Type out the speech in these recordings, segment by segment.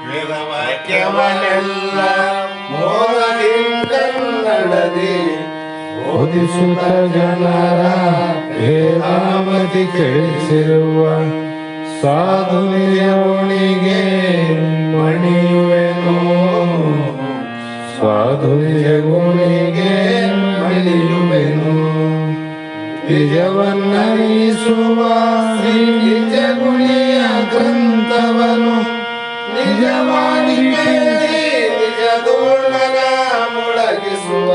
ವೇದವಾಕ್ಯವನ್ನೆಲ್ಲ ಮೋಹದಿಂದಲ್ಲದಿ ಬೋಧಿಸುತ್ತ ಜನರ ವೇದಾಮತಿ ಕೆಳಿಸಿರುವ ಸಾಧು ನಿಜಗುಣಿಗೆ ಮಣಿಯುವೆನು. ಸಾಧು ನಿಜಗುಣಿಗೆ ಮಣಿಯುವೆನು. ನಿಜವನ್ನರಿಸುವ ಶ್ರೀ ನಿಜಗುಣಿಯ ಗ್ರಂಥವನು ನಿಜವಾಗಿ ಕೇಳಿ ನಿಜದೋಳನ ಮೊಳಗಿಸುವ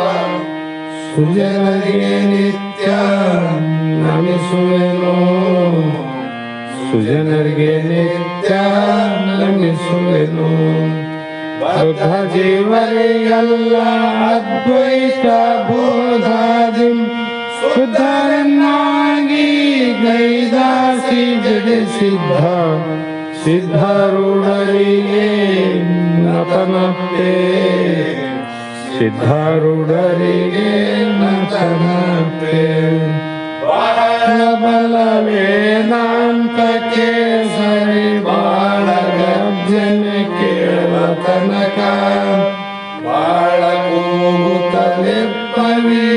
ಸುಜನರಿಗೆ ನಿತ್ಯ ನಮಿಸುವೆನು. ಸುಜನರಿಗೆ ನಿತ್ಯ ನಮಿಸುವೆನು. ಬದ್ಧ ಜೀವರಿಗೆಲ್ಲ ಅದ್ವೈತ ಬೋಧಾದಿ ಶುದ್ಧರನ್ನಾಗಿ ಗೈದಾಸಿ ಜಡಿಸಿದ್ದ ಸಿದ್ಧಾರೂಢರಿಗೆ ನತನತೆ. ಸಿದ್ಧಾರೂಢರಿಗೆ ನತನತೆ. ಬಹಳ ಬಲ ವೇದಾಂತಕ್ಕೆ ಸರಿ ಬಾಳ ಗರ್ಜನೆ ಕೇಳುವ ತನಕ ಬಾಳ ಕೂಗುತ್ತಲೆಪ್ಪವಿ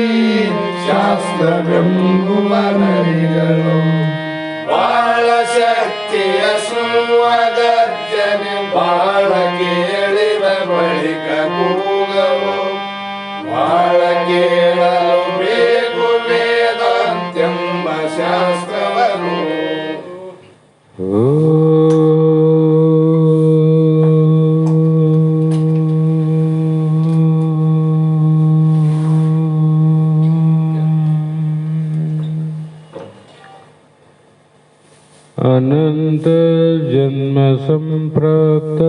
ಶಾಸ್ತ್ರವೆಂಬುವ ನರಿಗಳು. ಬಾಳ ಶಕ್ತಿಯ ಸುಳುವ ಗರ್ಜನೆ ಬಾಳ ಕೇಳಿದ ಬಳಿಕ ಕೂಗವು. ಬಾಳ ಕೇಳಲು ಬೇಕು ವೇದಾಂತ್ಯಂಬ ಶಾಸ್ತ್ರವನ್ನು. ಅನಂತ ಜನ್ಮ ಸಂಪ್ರಾಪ್ತ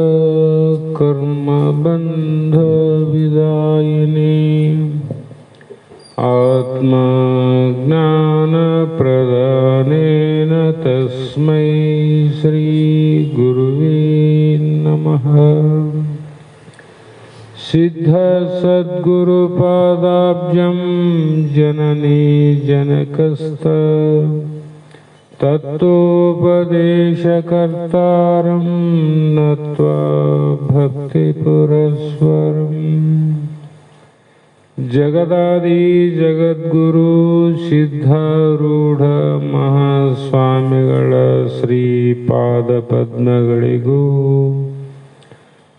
ಕರ್ಮ ಬಂಧ ವಿದಾಯಿನಿ ಆತ್ಮ ಜ್ಞಾನ ಪ್ರದಾನೇನ ತಸ್ಮೈ ಶ್ರೀ ಗುರುವೇ ನಮಃ. ಸಿದ್ಧ ಸದ್ಗುರು ಪಾದಾಬ್ಜಂ ಜನನಿ ಜನಕಸ್ಥ ತತ್ವೋಪದೇಶಕರ್ತಾರಂ ನತ್ವಾ ಭಕ್ತಿಪುರಸ್ವರಂ. ಜಗದಾದಿ ಜಗದ್ಗುರು ಸಿದ್ಧಾರೂಢ ಮಹಾಸ್ವಾಮಿಗಳ ಶ್ರೀಪಾದ ಪದ್ಮಗಳಿಗೂ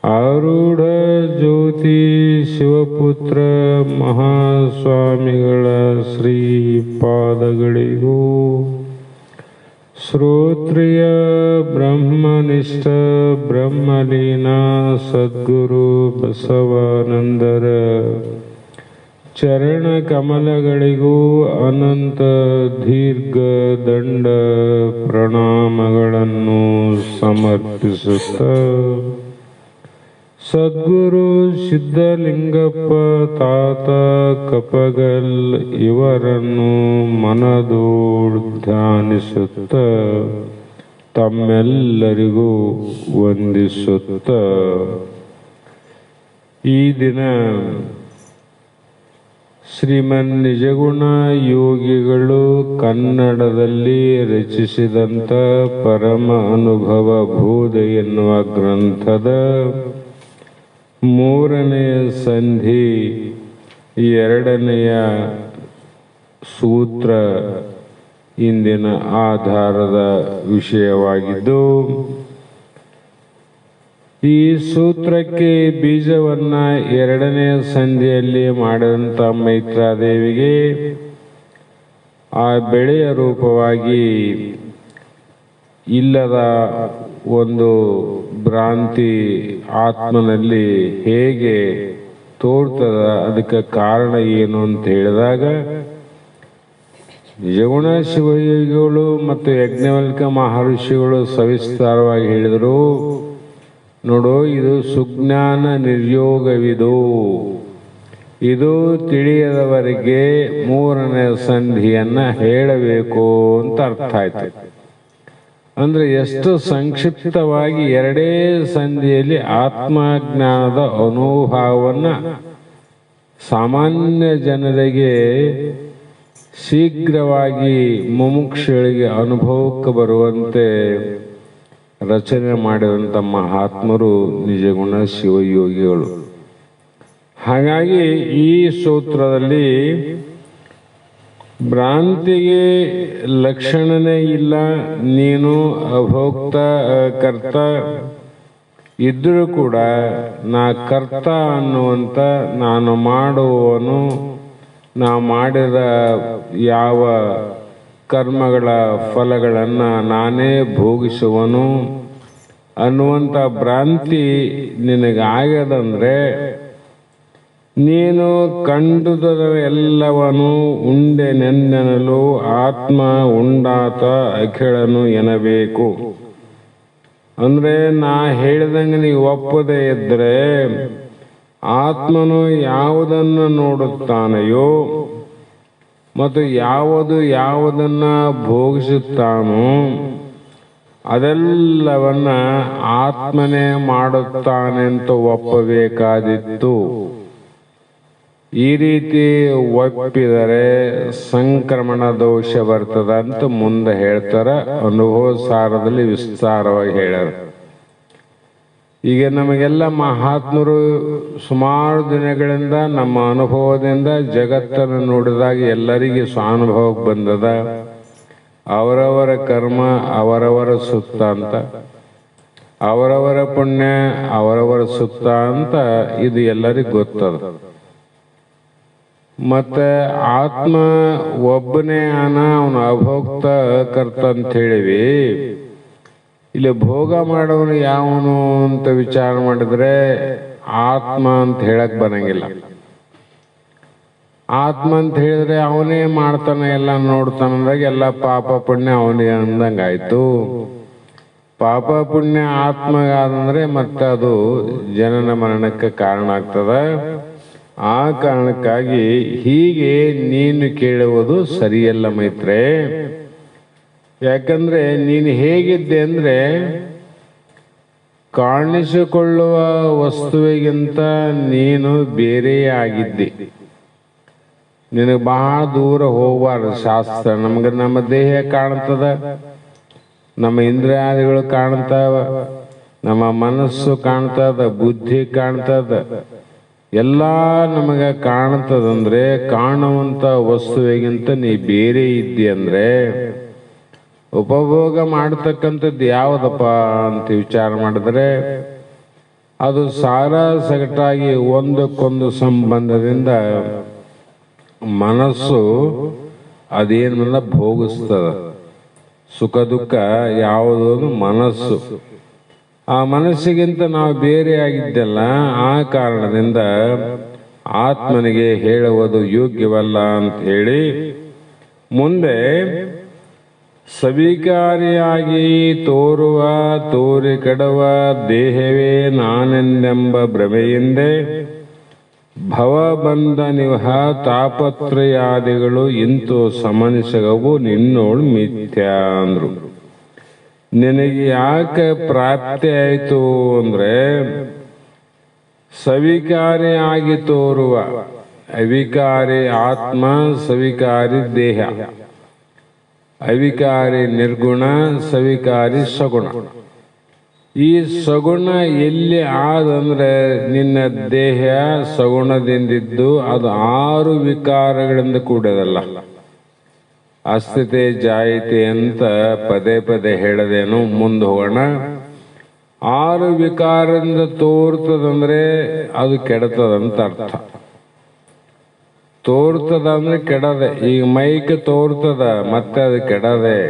ಆರೂಢ ಜ್ಯೋತಿ ಶಿವಪುತ್ರ ಮಹಾಸ್ವಾಮಿಗಳ ಶ್ರೀಪಾದಗಳಿಗೂ ಶ್ರೋತ್ರಿಯ ಬ್ರಹ್ಮನಿಷ್ಠ ಬ್ರಹ್ಮಲೀನಾ ಸದ್ಗುರು ಬಸವಾನಂದರ ಚರಣ ಕಮಲಗಳಿಗೂ ಅನಂತ ದೀರ್ಘ ದಂಡ ಪ್ರಣಾಮಗಳನ್ನು ಸಮರ್ಪಿಸುತ್ತ ಸದ್ಗುರು ಸಿದ್ಧಲಿಂಗಪ್ಪ ತಾತ ಕಪಗಲ್ ಇವರನ್ನು ಮನದೋಡ್ ಧ್ಯಾನಿಸುತ್ತ ತಮ್ಮೆಲ್ಲರಿಗೂ ವಂದಿಸುತ್ತ ಈ ದಿನ ಶ್ರೀಮನ್ ನಿಜಗುಣ ಯೋಗಿಗಳು ಕನ್ನಡದಲ್ಲಿ ರಚಿಸಿದಂಥ ಪರಮ ಅನುಭವ ಬೋಧ ಎನ್ನುವ ಗ್ರಂಥದ 3ನೆಯ ಸಂಧಿ 2ನೆಯ ಸೂತ್ರ ಇಂದಿನ ಆಧಾರದ ವಿಷಯವಾಗಿದ್ದು, ಈ ಸೂತ್ರಕ್ಕೆ ಬೀಜವನ್ನ 2ನೇ ಸಂಧಿಯಲ್ಲಿ ಮಾಡಿದಂಥ ಮೈತ್ರಾದೇವಿಗೆ ಆ ಬೆಳೆಯ ರೂಪವಾಗಿ ಇಲ್ಲದ ಒಂದು ಭ್ರಾಂತಿ ಆತ್ಮನಲ್ಲಿ ಹೇಗೆ ತೋರ್ತದ, ಅದಕ್ಕೆ ಕಾರಣ ಏನು ಅಂತ ಹೇಳಿದಾಗ, ನಿಜಗುಣ ಶಿವಯೋಗಿಗಳು ಮತ್ತು ಯಜ್ಞವಲ್ಕ ಮಹರ್ಷಿಗಳು ಸವಿಸ್ತಾರವಾಗಿ ಹೇಳಿದರು. ನೋಡು, ಇದು ಸುಜ್ಞಾನ ನಿರ್ಯೋಗವಿದು, ಇದು ತಿಳಿಯದವರಿಗೆ 3ನೇ ಸಂಧಿಯನ್ನ ಹೇಳಬೇಕು ಅಂತ ಅರ್ಥ ಆಯ್ತು. ಅಂದ್ರೆ ಎಷ್ಟು ಸಂಕ್ಷಿಪ್ತವಾಗಿ 2 ಸಂಧಿಯಲ್ಲಿ ಆತ್ಮಜ್ಞಾನದ ಅನುಭವವನ್ನ ಸಾಮಾನ್ಯ ಜನರಿಗೆ ಶೀಘ್ರವಾಗಿ ಮುಮುಕ್ಷುಗಳಿಗೆ ಅನುಭವಕ್ಕೆ ಬರುವಂತೆ ರಚನೆ ಮಾಡಿದಂಥ ಮಹಾತ್ಮರು ನಿಜಗುಣ ಶಿವಯೋಗಿಗಳು. ಹಾಗಾಗಿ ಈ ಸೂತ್ರದಲ್ಲಿ ಭ್ರಾಂತಿಗೆ ಲಕ್ಷಣನೇ ಇಲ್ಲ. ನೀನು ಅಭೋಕ್ತ ಕರ್ತ ಇದ್ದರೂ ಕೂಡ ನಾ ಕರ್ತ ಅನ್ನುವಂಥ, ನಾನು ಮಾಡುವವನು, ನಾ ಮಾಡಿದ ಯಾವ ಕರ್ಮಗಳ ಫಲಗಳನ್ನು ನಾನೇ ಭೋಗಿಸುವನು ಅನ್ನುವಂಥ ಭ್ರಾಂತಿ ನಿನಗಾಗದಂದರೆ ನೀನು ಕಂಡುದ ಎಲ್ಲವನು ಉಂಡೆ ನೆನ್ನೆನಲು ಆತ್ಮ ಉಂಡಾತ ಅಖಿಳನು ಎನ್ನಬೇಕು. ಅಂದರೆ ನಾ ಹೇಳಿದಂಗೆ ನೀವು ಒಪ್ಪದೇ ಇದ್ದರೆ ಆತ್ಮನು ಯಾವುದನ್ನು ನೋಡುತ್ತಾನೆಯೋ ಮತ್ತು ಯಾವುದನ್ನು ಭೋಗಿಸುತ್ತಾನೋ ಅದೆಲ್ಲವನ್ನ ಆತ್ಮನೇ ಮಾಡುತ್ತಾನೆಂತ ಒಪ್ಪಬೇಕಾದಿತ್ತು. ಈ ರೀತಿ ಒಪ್ಪಿದರೆ ಸಂಕ್ರಮಣ ದೋಷ ಬರ್ತದ ಅಂತ ಮುಂದೆ ಹೇಳ್ತಾರೆ. ಅನುಭವ ಸಾರದಲ್ಲಿ ವಿಸ್ತಾರವಾಗಿ ಹೇಳ್ಯಾರ. ಈಗ ನಮಗೆಲ್ಲ ಮಹಾತ್ಮರು ಸುಮಾರು ದಿನಗಳಿಂದ ನಮ್ಮ ಅನುಭವದಿಂದ ಜಗತ್ತನ್ನು ನೋಡಿದಾಗ ಎಲ್ಲರಿಗೆ ಸ್ವಾನುಭವಕ್ಕೆ ಬಂದದ. ಅವರವರ ಕರ್ಮ ಅವರವರ ಸುತ್ತ ಅಂತ, ಅವರವರ ಪುಣ್ಯ ಅವರವರ ಸುತ್ತ ಅಂತ ಇದು ಎಲ್ಲರಿಗೂ ಗೊತ್ತದ. ಮತ್ತೆ ಆತ್ಮ ಒಬ್ಬನೇ ಅವನು ಅಭೋಕ್ತ ಕರ್ತ ಅಂತ ಹೇಳಿವಿ. ಇಲ್ಲಿ ಭೋಗ ಮಾಡೋನು ಯಾವನು ಅಂತ ವಿಚಾರ ಮಾಡಿದ್ರೆ ಆತ್ಮ ಅಂತ ಹೇಳಕ್ ಬರಂಗಿಲ್ಲ. ಆತ್ಮ ಅಂತ ಹೇಳಿದ್ರೆ ಅವನೇ ಮಾಡ್ತಾನೆ, ಎಲ್ಲ ನೋಡ್ತಾನಂದಾಗ ಎಲ್ಲ ಪಾಪ ಪುಣ್ಯ ಅವನಿಗೆ ಅಂದಂಗಾಯ್ತು. ಪಾಪ ಪುಣ್ಯ ಆತ್ಮಗಾದಂದ್ರೆ ಮತ್ತೆ ಅದು ಜನನ ಮರಣಕ್ಕೆ ಕಾರಣ ಆಗ್ತದ. ಆ ಕಾರಣಕ್ಕಾಗಿ ಹೀಗೆ ನೀನು ಕೇಳುವುದು ಸರಿಯಲ್ಲ ಮೈತ್ರೆ. ಯಾಕಂದ್ರೆ ನೀನು ಹೇಗಿದ್ದೆ ಅಂದ್ರೆ ಕಾಣಿಸಿಕೊಳ್ಳುವ ವಸ್ತುವಿಗಿಂತ ನೀನು ಬೇರೆಯೇ ಆಗಿದ್ದೆ. ನಿನಗೆ ಬಹಳ ದೂರ ಹೋಗಬಾರ್ದು ಶಾಸ್ತ್ರ. ನಮ್ಗೆ ನಮ್ಮ ದೇಹ ಕಾಣ್ತದ, ನಮ್ಮ ಇಂದ್ರಿಯಾದಿಗಳು ಕಾಣ್ತಾವ, ನಮ್ಮ ಮನಸ್ಸು ಕಾಣ್ತದ, ಬುದ್ಧಿ ಕಾಣ್ತದ, ಎಲ್ಲ ನಮಗೆ ಕಾಣ್ತದಂದ್ರೆ ಕಾಣುವಂತ ವಸ್ತುವಿಗಿಂತ ನೀ ಬೇರೆ ಇದ್ದಿ ಅಂದ್ರೆ ಉಪಭೋಗ ಮಾಡತಕ್ಕಂಥದ್ದು ಯಾವುದಪ್ಪ ಅಂತ ವಿಚಾರ ಮಾಡಿದ್ರೆ ಅದು ಸಾರ ಸಗಟಾಗಿ ಒಂದಕ್ಕೊಂದು ಸಂಬಂಧದಿಂದ ಮನಸ್ಸು ಅದೇನನ್ನ ಭೋಗಿಸ್ತದ. ಸುಖ ದುಃಖ ಯಾವುದೋ ಮನಸ್ಸು. ಆ ಮನಸ್ಸಿಗಿಂತ ನಾವು ಬೇರೆ ಆಗಿದ್ದಲ್ಲ. ಆ ಕಾರಣದಿಂದ ಆತ್ಮನಿಗೆ ಹೇಳುವುದು ಯೋಗ್ಯವಲ್ಲ ಅಂತ ಹೇಳಿ ಮುಂದೆ ಸವಿಕಾರಿಯಾಗಿ ತೋರುವ ತೋರಿ ಕೆಡುವ ದೇಹವೇ ನಾನೆಂದೆಂಬ ಭ್ರಮೆಯಿಂದೆ ಭವಬಂಧ ನಿವಹ ತಾಪತ್ರಯಾದಿಗಳು ಇಂತು ಸಮನಿಸಗವು ನಿನ್ನೋಳು ಮಿಥ್ಯ ಅಂದ್ರು. ನಿನಗೆ ಯಾಕೆ ಪ್ರಾಪ್ತಿ ಆಯಿತು ಅಂದ್ರೆ ಸವಿಕಾರಿ ಆಗಿ ತೋರುವ ಅವಿಕಾರಿ ಆತ್ಮ, ಸವಿಕಾರಿ ದೇಹ, ಅವಿಕಾರಿ ನಿರ್ಗುಣ, ಸವಿಕಾರಿ ಸಗುಣ. ಈ ಸಗುಣ ಎಲ್ಲಿ ಆದಂದ್ರೆ ನಿನ್ನ ದೇಹ ಸಗುಣದಿಂದಿದ್ದು ಅದು 6 ವಿಕಾರಗಳಿಂದ ಕೂಡದಲ್ಲ. ಅಸ್ಥಿತೆ ಜಾಯಿತೆ ಅಂತ ಪದೇ ಪದೇ ಹೇಳದೇನು, ಮುಂದೆ ಹೋಗೋಣ. 6 ವಿಕಾರದಿಂದ ತೋರ್ತದಂದ್ರೆ ಅದು ಕೆಡತದಂತ ಅರ್ಥ. ತೋರ್ತದ ಅಂದ್ರೆ ಕೆಡದೆ. ಈಗ ಮೈಕ್ ತೋರ್ತದ ಮತ್ತೆ ಅದು ಕೆಡದೆ.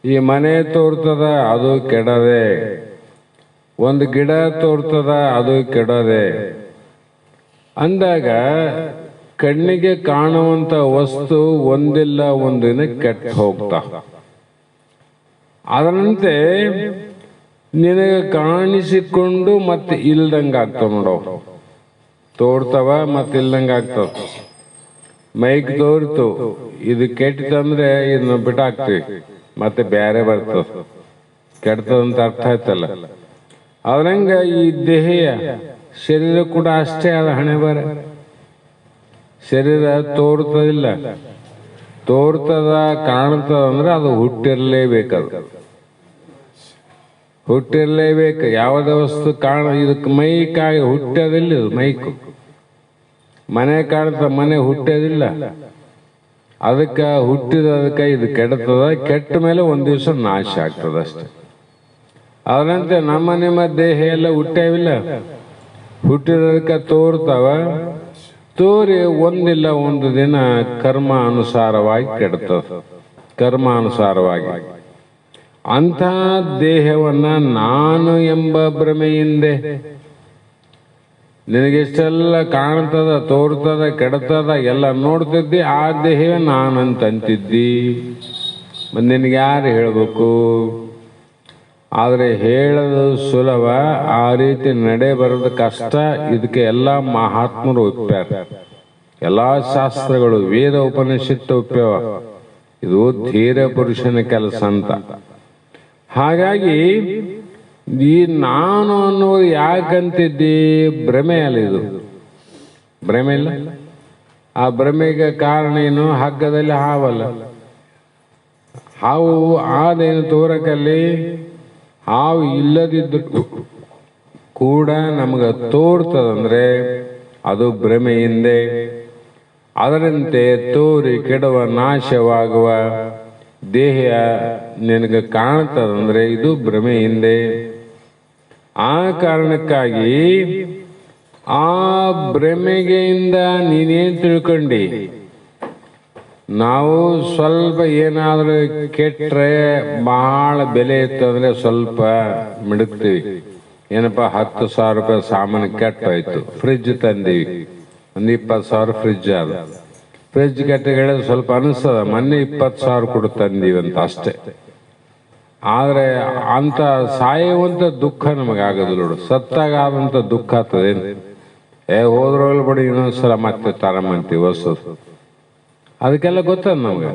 ಈ ಮನೆ ತೋರ್ತದ ಅದು ಕೆಡದೆ. ಒಂದು ಗಿಡ ತೋರ್ತದ ಅದು ಕೆಡದೆ. ಅಂದಾಗ ಕಣ್ಣಿಗೆ ಕಾಣುವಂತ ವಸ್ತು ಒಂದಿಲ್ಲ ಒಂದಿನ ಕೆಟ್ಟ ಹೋಗ್ತಾ. ಅದರಂತೆ ನಿನಗೆ ಕಾಣಿಸಿಕೊಂಡು ಮತ್ತೆ ಇಲ್ದಂಗ ಆಗ್ತಾವ ನೋಡೋ. ತೋರ್ತವ ಮತ್ತೆ ಇಲ್ದಂಗ ಆಗ್ತಾವ. ಮೈಕ್ ತೋರ್ತು, ಇದು ಕೆಟ್ಟಂದ್ರೆ ಇದನ್ನ ಬಿಟ್ಟಾಕ್ತಿವಿ, ಮತ್ತೆ ಬೇರೆ ಬರ್ತದ. ಕೆಡ್ತದಂತ ಅರ್ಥ ಆಯ್ತಲ್ಲ. ಅದ್ರಂಗ ಈ ದೇಹ ಶರೀರ ಕೂಡ ಅಷ್ಟೇ ಅದ. ಹಣೆ ಬರ ಶರೀರ ತೋರ್ತದಿಲ್ಲ. ತೋರ್ತದ ಕಾಣ್ತದ ಅಂದ್ರೆ ಅದು ಹುಟ್ಟಿರ್ಲೇಬೇಕದು. ಹುಟ್ಟಿರ್ಲೇಬೇಕು. ಯಾವುದೇ ವಸ್ತು ಇದಕ್ಕೆ ಮೈಕಾಗಿ ಹುಟ್ಟೋದಿಲ್ಲ. ಇದು ಮೈಕು ಮನೆ ಕಾಣ್ತ, ಮನೆ ಹುಟ್ಟೋದಿಲ್ಲ. ಅದಕ್ಕೆ ಹುಟ್ಟಿದದಕ್ಕೆ ಇದು ಕೆಡ್ತದ. ಕೆಟ್ಟ ಮೇಲೆ ಒಂದು ದಿವಸ ನಾಶ ಆಗ್ತದ ಅಷ್ಟೆ. ಅದರಂತೆ ನಿಮ್ಮ ದೇಹ ಎಲ್ಲ ಹುಟ್ಟೇವಿಲ್ಲ. ಹುಟ್ಟಿದದಕ್ಕೆ ತೋರ್ತಾವ. ತೋರಿ ಒಂದಿಲ್ಲ ಒಂದು ದಿನ ಕರ್ಮ ಅನುಸಾರವಾಗಿ ಕೆಡ್ತದ. ಕರ್ಮಾನುಸಾರವಾಗಿ ಅಂಥ ದೇಹವನ್ನ ನಾನು ಎಂಬ ಭ್ರಮೆಯಿಂದ ನಿನಗೆಷ್ಟೆಲ್ಲ ಕಾಣ್ತದ, ತೋರ್ತದ, ಕೆಡ್ತದ ಎಲ್ಲ ನೋಡ್ತಿದ್ದಿ. ಆ ದೇಹವೇ ನಾನಂತ ಅಂತಿದ್ದಿ. ನಿನಗೆ ಯಾರು ಹೇಳಬೇಕು? ಆದರೆ ಹೇಳೋದು ಸುಲಭ, ಆ ರೀತಿ ನಡೆ ಬರೋದು ಕಷ್ಟ. ಇದಕ್ಕೆ ಎಲ್ಲ ಮಹಾತ್ಮರು ಒಪ್ಪ್ಯಾರ. ಎಲ್ಲ ಶಾಸ್ತ್ರಗಳು, ವೇದ ಉಪನಿಷತ್ತು ಒಪ್ಪ್ಯಾವ. ಇದು ಧೀರ ಪುರುಷನ ಕೆಲಸ ಅಂತ. ಹಾಗಾಗಿ ಈ ನಾನು ಅನ್ನೋದು ಯಾಕಂತಿದ್ದಿ? ಭ್ರಮೆ ಅಲ್ಲ, ಇದು ಭ್ರಮೆ ಇಲ್ಲ. ಆ ಭ್ರಮೆಗೆ ಕಾರಣ ಏನು? ಹಗ್ಗದಲ್ಲಿ ಹಾವಲ್ಲ. ಹಾವು ಆದೇನು ತೋರಕಲ್ಲಿ ಹಾವು ಇಲ್ಲದಿದ್ದು ಕೂಡ ನಮಗೆ ತೋರ್ತದಂದ್ರೆ ಅದು ಭ್ರಮೆಯಿಂದೆ. ಅದರಂತೆ ತೋರಿ ಕೆಡುವ ನಾಶವಾಗುವ ದೇಹ ನಿನಗೆ ಕಾಣ್ತದಂದ್ರೆ ಇದು ಭ್ರಮೆ ಹಿಂದೆ. ಆ ಕಾರಣಕ್ಕಾಗಿ ಆ ಭ್ರಮೆಗೆಯಿಂದ ನೀನೇನ್ ತಿಳ್ಕೊಂಡಿ? ನಾವು ಸ್ವಲ್ಪ ಏನಾದ್ರೂ ಕೆಟ್ರೆ ಬಹಳ ಬೆಲೆ ಇತ್ತಂದ್ರೆ ಸ್ವಲ್ಪ ಮಿಡುಕ್ತೀವಿ. ಏನಪ್ಪಾ 10,000 ರೂಪಾಯಿ ಸಾಮಾನು ಕೆಟ್ಟೋಯ್ತು, ಫ್ರಿಜ್ ತಂದೀವಿ, ಒಂದು 20,000 ಫ್ರಿಜ್ ಅದ. ಫ್ರಿಜ್ ಕೆಟ್ಟಗಳು ಸ್ವಲ್ಪ ಅನಿಸ್ತದ, ಮೊನ್ನೆ 20,000 ಕೊಡು ತಂದೀವಿ ಅಂತ ಅಷ್ಟೇ. ಆದ್ರೆ ಅಂತ ಸಾಯುವಂತ ದುಃಖ ನಮಗಾಗದು ನೋಡು. ಸತ್ತಾಗ ಆದಂತ ದುಃಖ ಆಗ್ತದೇನು? ಹೋದ್ರೋಲ್ ಬಿಡಿ, ಇನ್ನೊಂದ್ಸಲ ಮತ್ತೆ ತರಮಂತೀವಿ ಹೊಸದು. ಅದಕ್ಕೆಲ್ಲ ಗೊತ್ತದ ನಮ್ಗೆ.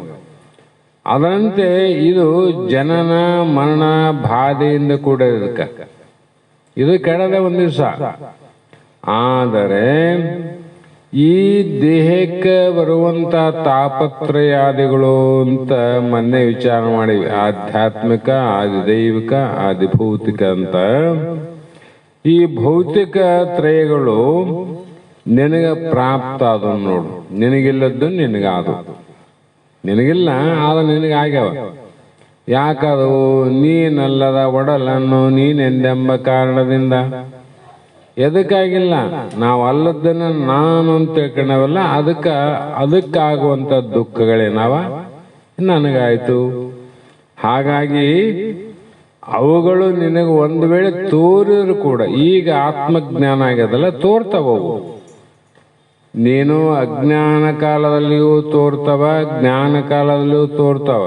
ಅದರಂತೆ ಇದು ಜನನ ಮರಣ ಬಾಧೆಯಿಂದ ಕೂಡ ಇದು ಕೆಡದೆ ಒಂದು ದಿವಸ. ಆದರೆ ಈ ದೇಹಕ್ಕೆ ಬರುವಂತ ತಾಪತ್ರಯಾದಿಗಳು ಅಂತ ಮೊನ್ನೆ ವಿಚಾರ ಮಾಡಿವಿ. ಆಧ್ಯಾತ್ಮಿಕ, ಆದಿದೈವಿಕ, ಆದಿಭೌತಿಕ ಅಂತ. ಈ ಭೌತಿಕ ತ್ರಯಗಳು ನಿನಗೆ ಪ್ರಾಪ್ತ ಆದ ನೋಡು. ನಿನಗಿಲ್ಲದ್ದು ನಿನಗಾದು. ನಿನಗಿಲ್ಲ ಆದ ನಿನಗಾಗ್ಯಾವ. ಯಾಕದು? ನೀನಲ್ಲದ ಒಡಲನ್ನು ನೀನೆಂದೆಂಬ ಕಾರಣದಿಂದ. ಎದಕ್ಕಾಗಿಲ್ಲ? ನಾವು ಅಲ್ಲದನ್ನ ನಾನು ಅಂತ ತಿಳ್ಕೊಂಡವಲ್ಲ, ಅದಕ್ಕಾಗುವಂತ ದುಃಖಗಳೇನವ ನನಗಾಯ್ತು. ಹಾಗಾಗಿ ಅವುಗಳು ನಿನಗೆ ಒಂದು ವೇಳೆ ತೋರಿದ್ರು ಕೂಡ, ಈಗ ಆತ್ಮಜ್ಞಾನ ಆಗ್ಯದಲ್ಲ, ತೋರ್ತಾವವು. ನೀನು ಅಜ್ಞಾನ ಕಾಲದಲ್ಲಿಯೂ ತೋರ್ತವ, ಜ್ಞಾನ ಕಾಲದಲ್ಲಿಯೂ ತೋರ್ತಾವ.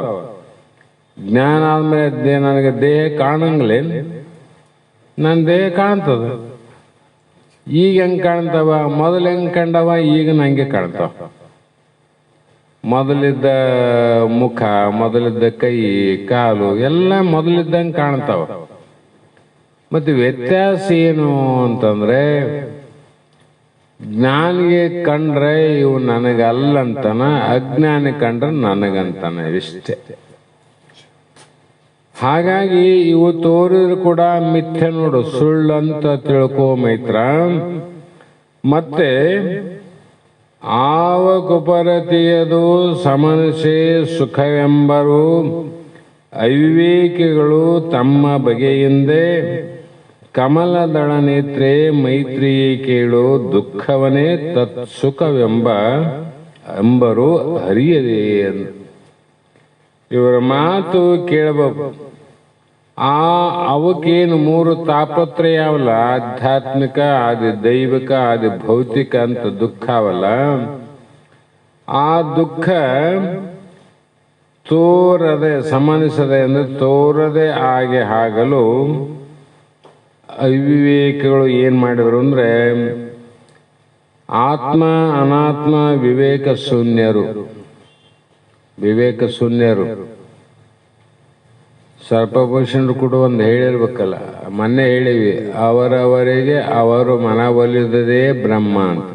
ಜ್ಞಾನ ಆದ್ಮೇಲೆ ನನಗೆ ದೇಹ ಕಾಣಂಗ್ಲೇನ್? ನನ್ನ ದೇಹ ಕಾಣ್ತದ. ಈಗ ಹೆಂಗ್ ಕಾಣ್ತಾವ? ಮೊದಲು ಹೆಂಗ್ ಕಂಡವ, ಈಗ ನಂಗೆ ಕಾಣ್ತಾವ. ಮೊದಲಿದ್ದ ಮುಖ, ಮೊದಲಿದ್ದ ಕೈ ಕಾಲು ಎಲ್ಲ ಮೊದಲಿದ್ದಂಗೆ ಕಾಣ್ತಾವ. ಮತ್ತೆ ವ್ಯತ್ಯಾಸ ಏನು ಅಂತಂದ್ರೆ, ಜ್ಞಾನಿಗೆ ಕಂಡ್ರೆ ಇವು ನನಗಲ್ಲಂತಾನ, ಅಜ್ಞಾನಿ ಕಂಡ್ರೆ ನನಗಂತಾನೆ, ಇಷ್ಟೇ. ಹಾಗಾಗಿ ಇವು ತೋರಿದ್ರು ಕೂಡ ಮಿಥ್ಯೆ ನೋಡು, ಸುಳ್ಳಂತ ತಿಳ್ಕೋ ಮೈತ್ರ. ಮತ್ತೆ ಆವ ಕುಪರತಿಯದು ಸಮನಸೆ ಸುಖವೆಂಬರು ಅವಿವೇಕಿಗಳು ತಮ್ಮ ಬಗೆಯಿಂದೇ ಕಮಲದಳ ನೇತ್ರೆ ಮೈತ್ರಿಯೇ ಕೇಳು ದುಃಖವನೇ ತತ್ ಎಂಬರು ಹರಿಯದೇ. ಇವರ ಮಾತು ಕೇಳಬೇಕು. ಅವಕ್ಕೇನು 3 ತಾಪತ್ರಯ ಅವಲ್ಲ, ಆಧ್ಯಾತ್ಮಿಕ, ಆದಿ ದೈವಿಕ, ಆದಿ ಭೌತಿಕ ಅಂತ ದುಃಖ ಅವಲ್ಲ. ಆ ದುಃಖ ತೋರದೆ, ಸಮನಿಸದೆ ಅಂದ್ರೆ ತೋರದೆ ಆಗಲು ಅವಿವೇಕಗಳು ಏನ್ ಮಾಡಿದ್ರು ಅಂದ್ರೆ, ಆತ್ಮ ಅನಾತ್ಮ ವಿವೇಕ ಶೂನ್ಯರು. ಸರ್ಪಭೂಷಣರು ಕೂಡ ಒಂದು ಹೇಳಿರ್ಬೇಕಲ್ಲ, ಮೊನ್ನೆ ಹೇಳಿವಿ, ಅವರವರಿಗೆ ಅವರು ಮನವೊಲಿದದೇ ಬ್ರಹ್ಮ ಅಂತ.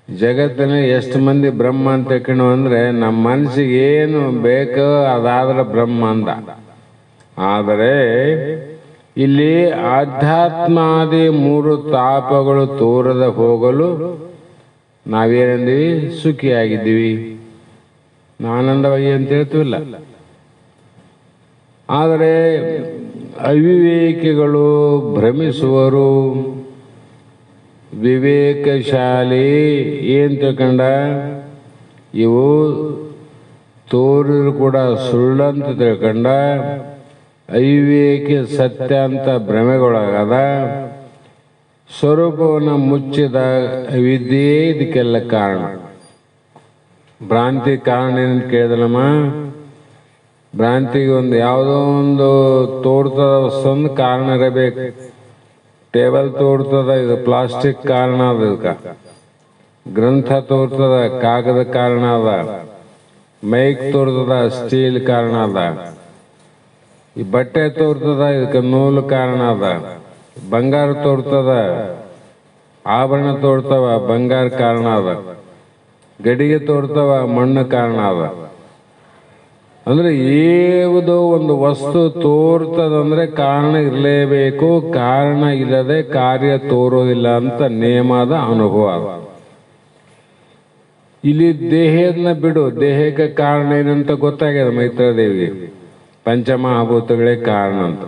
ಜಗತ್ತಿನ ಎಷ್ಟು ಮಂದಿ ಬ್ರಹ್ಮ ಅಂತ ತಿಳ್ಕೊಂಡು ಅಂದ್ರೆ, ನಮ್ಮ ಮನಸ್ಸಿಗೆ ಏನು ಬೇಕೋ ಅದಾದ್ರೆ ಬ್ರಹ್ಮ ಅಂದ. ಆದರೆ ಇಲ್ಲಿ ಆಧ್ಯಾತ್ಮಾದಿ ಮೂರು ತಾಪಗಳು ತೋರದ ಹೋಗಲು ನಾವೇನಂದೀವಿ? ಸುಖಿಯಾಗಿದ್ದೀವಿ, ಆನಂದವಾಗಿ ಅಂತ ಹೇಳ್ತೀವಿಲ್ಲ. ಆದರೆ ಅವಿವೇಕಿಗಳು, ಭ್ರಮಿಸುವರು, ವಿವೇಕಶಾಲಿ ಏನ್ ತಿಳ್ಕೊಂಡ? ಇವು ತೋರಿದ್ರು ಕೂಡ ಸುಳ್ಳಂತ ತಿಳ್ಕೊಂಡ, ಅವಿವೇಕಿ ಸತ್ಯ ಅಂತ ಭ್ರಮೆಗೊಳಗದ, ಸ್ವರೂಪವನ್ನು ಮುಚ್ಚಿದ ವಿದ್ಯೆಯೇ ಇದಕ್ಕೆಲ್ಲ ಕಾರಣ. ಭ್ರಾಂತಿ ಕಾರಣ ಏನಂತ ಕೇಳಿದಲ್ಲಮ್ಮ, ಭ್ರಾಂತಿಗೆ ಒಂದು ಯಾವುದೋ ಒಂದು ತೋರ್ತದ ವಸ್ತೊಂದು ಕಾರಣ ಇರಬೇಕು. ಟೇಬಲ್ ತೋರ್ತದ, ಇದು ಪ್ಲಾಸ್ಟಿಕ್ ಕಾರಣ ಅದ, ಇದಕ್ಕೆ ಗ್ರಂಥ ತೋರ್ತದ, ಕಾಗದ ಕಾರಣ ಅದ, ಮೈಕ್ ತೋರ್ತದ, ಸ್ಟೀಲ್ ಕಾರಣ ಅದ, ಈ ಬಟ್ಟೆ ತೋರ್ತದ, ಇದಕ್ಕೆ ನೂಲು ಕಾರಣ ಅದ, ಬಂಗಾರ ತೋರ್ತದ, ಆಭರಣ ತೋರ್ತವ, ಬಂಗಾರ ಕಾರಣ ಅದ, ಗಡಿಗೆ ತೋರ್ತವ, ಮಣ್ಣು ಕಾರಣ ಅದ. ಅಂದ್ರೆ ಯಾವುದೋ ಒಂದು ವಸ್ತು ತೋರ್ತದಂದ್ರೆ ಕಾರಣ ಇರಲೇಬೇಕು, ಕಾರಣ ಇಲ್ಲದೆ ಕಾರ್ಯ ತೋರೋದಿಲ್ಲ ಅಂತ ನೇಮದ ಅನುಭವ. ಇಲ್ಲಿ ದೇಹದನ್ನ ಬಿಡು, ದೇಹಕ್ಕೆ ಕಾರಣ ಏನಂತ ಗೊತ್ತಾಗ್ಯದ ಮೈತ್ರಾದೇವಿಗೆ, ಪಂಚಮಹಾಭೂತಗಳೇ ಕಾರಣ ಅಂತ.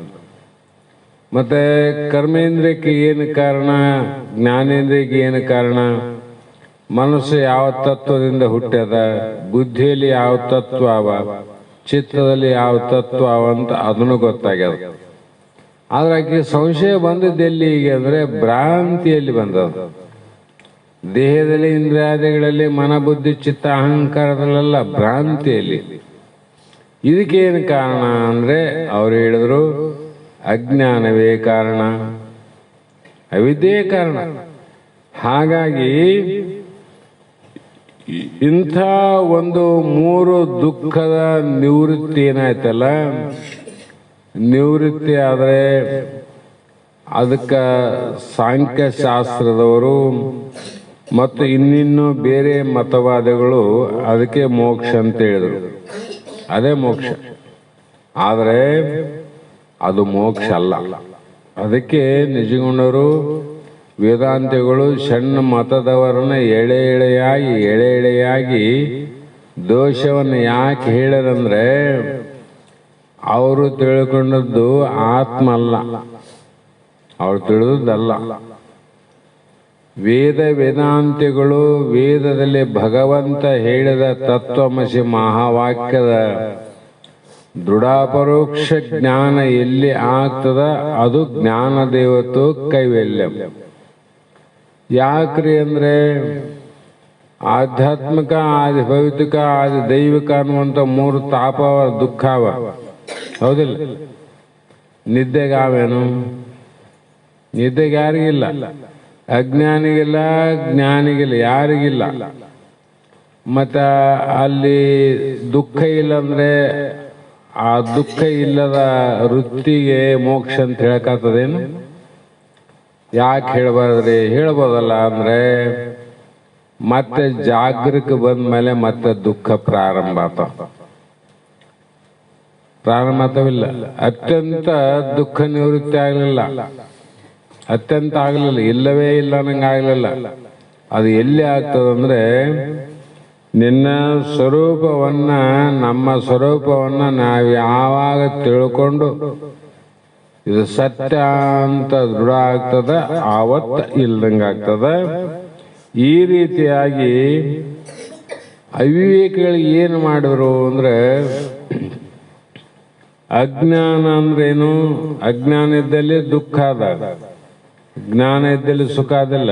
ಮತ್ತೆ ಕರ್ಮೇಂದ್ರಿಯಕ್ಕೆ ಏನು ಕಾರಣ, ಜ್ಞಾನೇಂದ್ರಿಯಕ್ಕೆ ಏನು ಕಾರಣ, ಮನಸ್ಸು ಯಾವ ತತ್ವದಿಂದ ಹುಟ್ಟ್ಯದ, ಬುದ್ಧಿಯಲ್ಲಿ ಯಾವ ತತ್ವ ಅವ, ಚಿತ್ತದಲ್ಲಿ ಯಾವ ತತ್ವ ಅವ ಅಂತ ಅದನ್ನು ಗೊತ್ತಾಗ್ಯದ. ಆದ್ರೆ ಆಕೆ ಸಂಶಯ ಬಂದದ್ದೆಲ್ಲಿ ಹೀಗೆ ಅಂದ್ರೆ ಭ್ರಾಂತಿಯಲ್ಲಿ ಬಂದದ್ದು. ದೇಹದಲ್ಲಿ, ಇಂದ್ರಿಯಾದಿಗಳಲ್ಲಿ, ಮನ, ಬುದ್ಧಿ, ಚಿತ್ತ, ಅಹಂಕಾರದಲ್ಲೆಲ್ಲ ಭ್ರಾಂತಿಯಲ್ಲಿ. ಇದಕ್ಕೇನು ಕಾರಣ ಅಂದ್ರೆ ಅವ್ರು ಹೇಳಿದ್ರು ಅಜ್ಞಾನವೇ ಕಾರಣ, ಅವಿದ್ಯೆ ಕಾರಣ. ಹಾಗಾಗಿ ಇಂಥ ಒಂದು ಮೂರು ದುಃಖದ ನಿವೃತ್ತಿ ಏನಾಯ್ತಲ್ಲ, ನಿವೃತ್ತಿ ಆದರೆ ಅದಕ್ಕೆ ಸಾಂಖ್ಯಶಾಸ್ತ್ರದವರು ಮತ್ತು ಇನ್ನಿನ್ನು ಬೇರೆ ಮತವಾದಿಗಳು ಅದಕ್ಕೆ ಮೋಕ್ಷ ಅಂತ ಹೇಳಿದರು. ಅದೇ ಮೋಕ್ಷ, ಆದರೆ ಅದು ಮೋಕ್ಷ ಅಲ್ಲ. ಅದಕ್ಕೆ ನಿಜಗುಣರು ವೇದಾಂತಿಗಳು ಸಣ್ಣ ಮತದವರನ್ನ ಎಳೆ ಎಳೆಯಾಗಿ ದೋಷವನ್ನು ಯಾಕೆ ಹೇಳರಂದ್ರೆ ಅವರು ತಿಳ್ಕೊಂಡದ್ದು ಆತ್ಮ ಅಲ್ಲ, ಅವ್ರು ತಿಳಿದದ್ದಲ್ಲ. ವೇದಾಂತಿಗಳು ವೇದದಲ್ಲಿ ಭಗವಂತ ಹೇಳಿದ ತತ್ವಮಸಿ ಮಹಾವಾಕ್ಯದ ದೃಢಪರೋಕ್ಷ ಜ್ಞಾನ ಎಲ್ಲಿ ಆಗ್ತದ ಅದು ಜ್ಞಾನ ದೇವತು ಕೈವಲ್ಯ. ಯಾಕ್ರಿ ಅಂದ್ರೆ ಆಧ್ಯಾತ್ಮಿಕ, ಆದಿ ಭೌತಿಕ, ಆದಿ ದೈವಿಕ ಅನ್ನುವಂಥ ಮೂರು ತಾಪ ದುಃಖ ಅವ, ಹೌದಿಲ್ಲ? ನಿದ್ದೆಗಾವೇನು? ನಿದ್ದೆಗೆ ಯಾರಿಗಿಲ್ಲ, ಅಜ್ಞಾನಿಗಿಲ್ಲ, ಜ್ಞಾನಿಗಿಲ್ಲ, ಯಾರಿಗಿಲ್ಲ. ಮತ್ತ ಅಲ್ಲಿ ದುಃಖ ಇಲ್ಲ ಅಂದ್ರೆ ಆ ದುಃಖ ಇಲ್ಲದ ವೃತ್ತಿಗೆ ಮೋಕ್ಷ ಅಂತ ಹೇಳಕ್ಕಾಗ್ತದೇನು? ಯಾಕೆ ಹೇಳ್ಬಾರ್ದ್ರಿ? ಹೇಳ್ಬೋದಲ್ಲ. ಅಂದ್ರೆ ಮತ್ತೆ ಜಾಗೃತಿ ಬಂದ ಮೇಲೆ ಮತ್ತೆ ದುಃಖ ಪ್ರಾರಂಭ ಆತವಿಲ್ಲ. ಅತ್ಯಂತ ದುಃಖ ನಿವೃತ್ತಿ ಆಗಲಿಲ್ಲ, ಅತ್ಯಂತ ಆಗಲಿಲ್ಲ, ಇಲ್ಲವೇ ಇಲ್ಲ ನಂಗೆ ಆಗಲಿಲ್ಲ. ಅದು ಎಲ್ಲಿ ಆಗ್ತದಂದ್ರೆ ನಿನ್ನ ಸ್ವರೂಪವನ್ನ, ನಮ್ಮ ಸ್ವರೂಪವನ್ನ ನಾವು ಯಾವಾಗ ತಿಳ್ಕೊಂಡು ಇದು ಸತ್ಯ ಅಂತ ದೃಢ ಆಗ್ತದ ಆವತ್ತ ಇಲ್ದಂಗ ಆಗ್ತದ. ಈ ರೀತಿಯಾಗಿ ಅವಿವೇಕಿಗಳಿಗೆ ಏನು ಮಾಡಿದ್ರು ಅಂದ್ರೆ ಅಜ್ಞಾನ ಅಂದ್ರೇನು? ಅಜ್ಞಾನ ಇದ್ದಲ್ಲಿ ದುಃಖ ಅದ, ಜ್ಞಾನ ಇದ್ದಲ್ಲಿ ಸುಖ ಅದಲ್ಲ.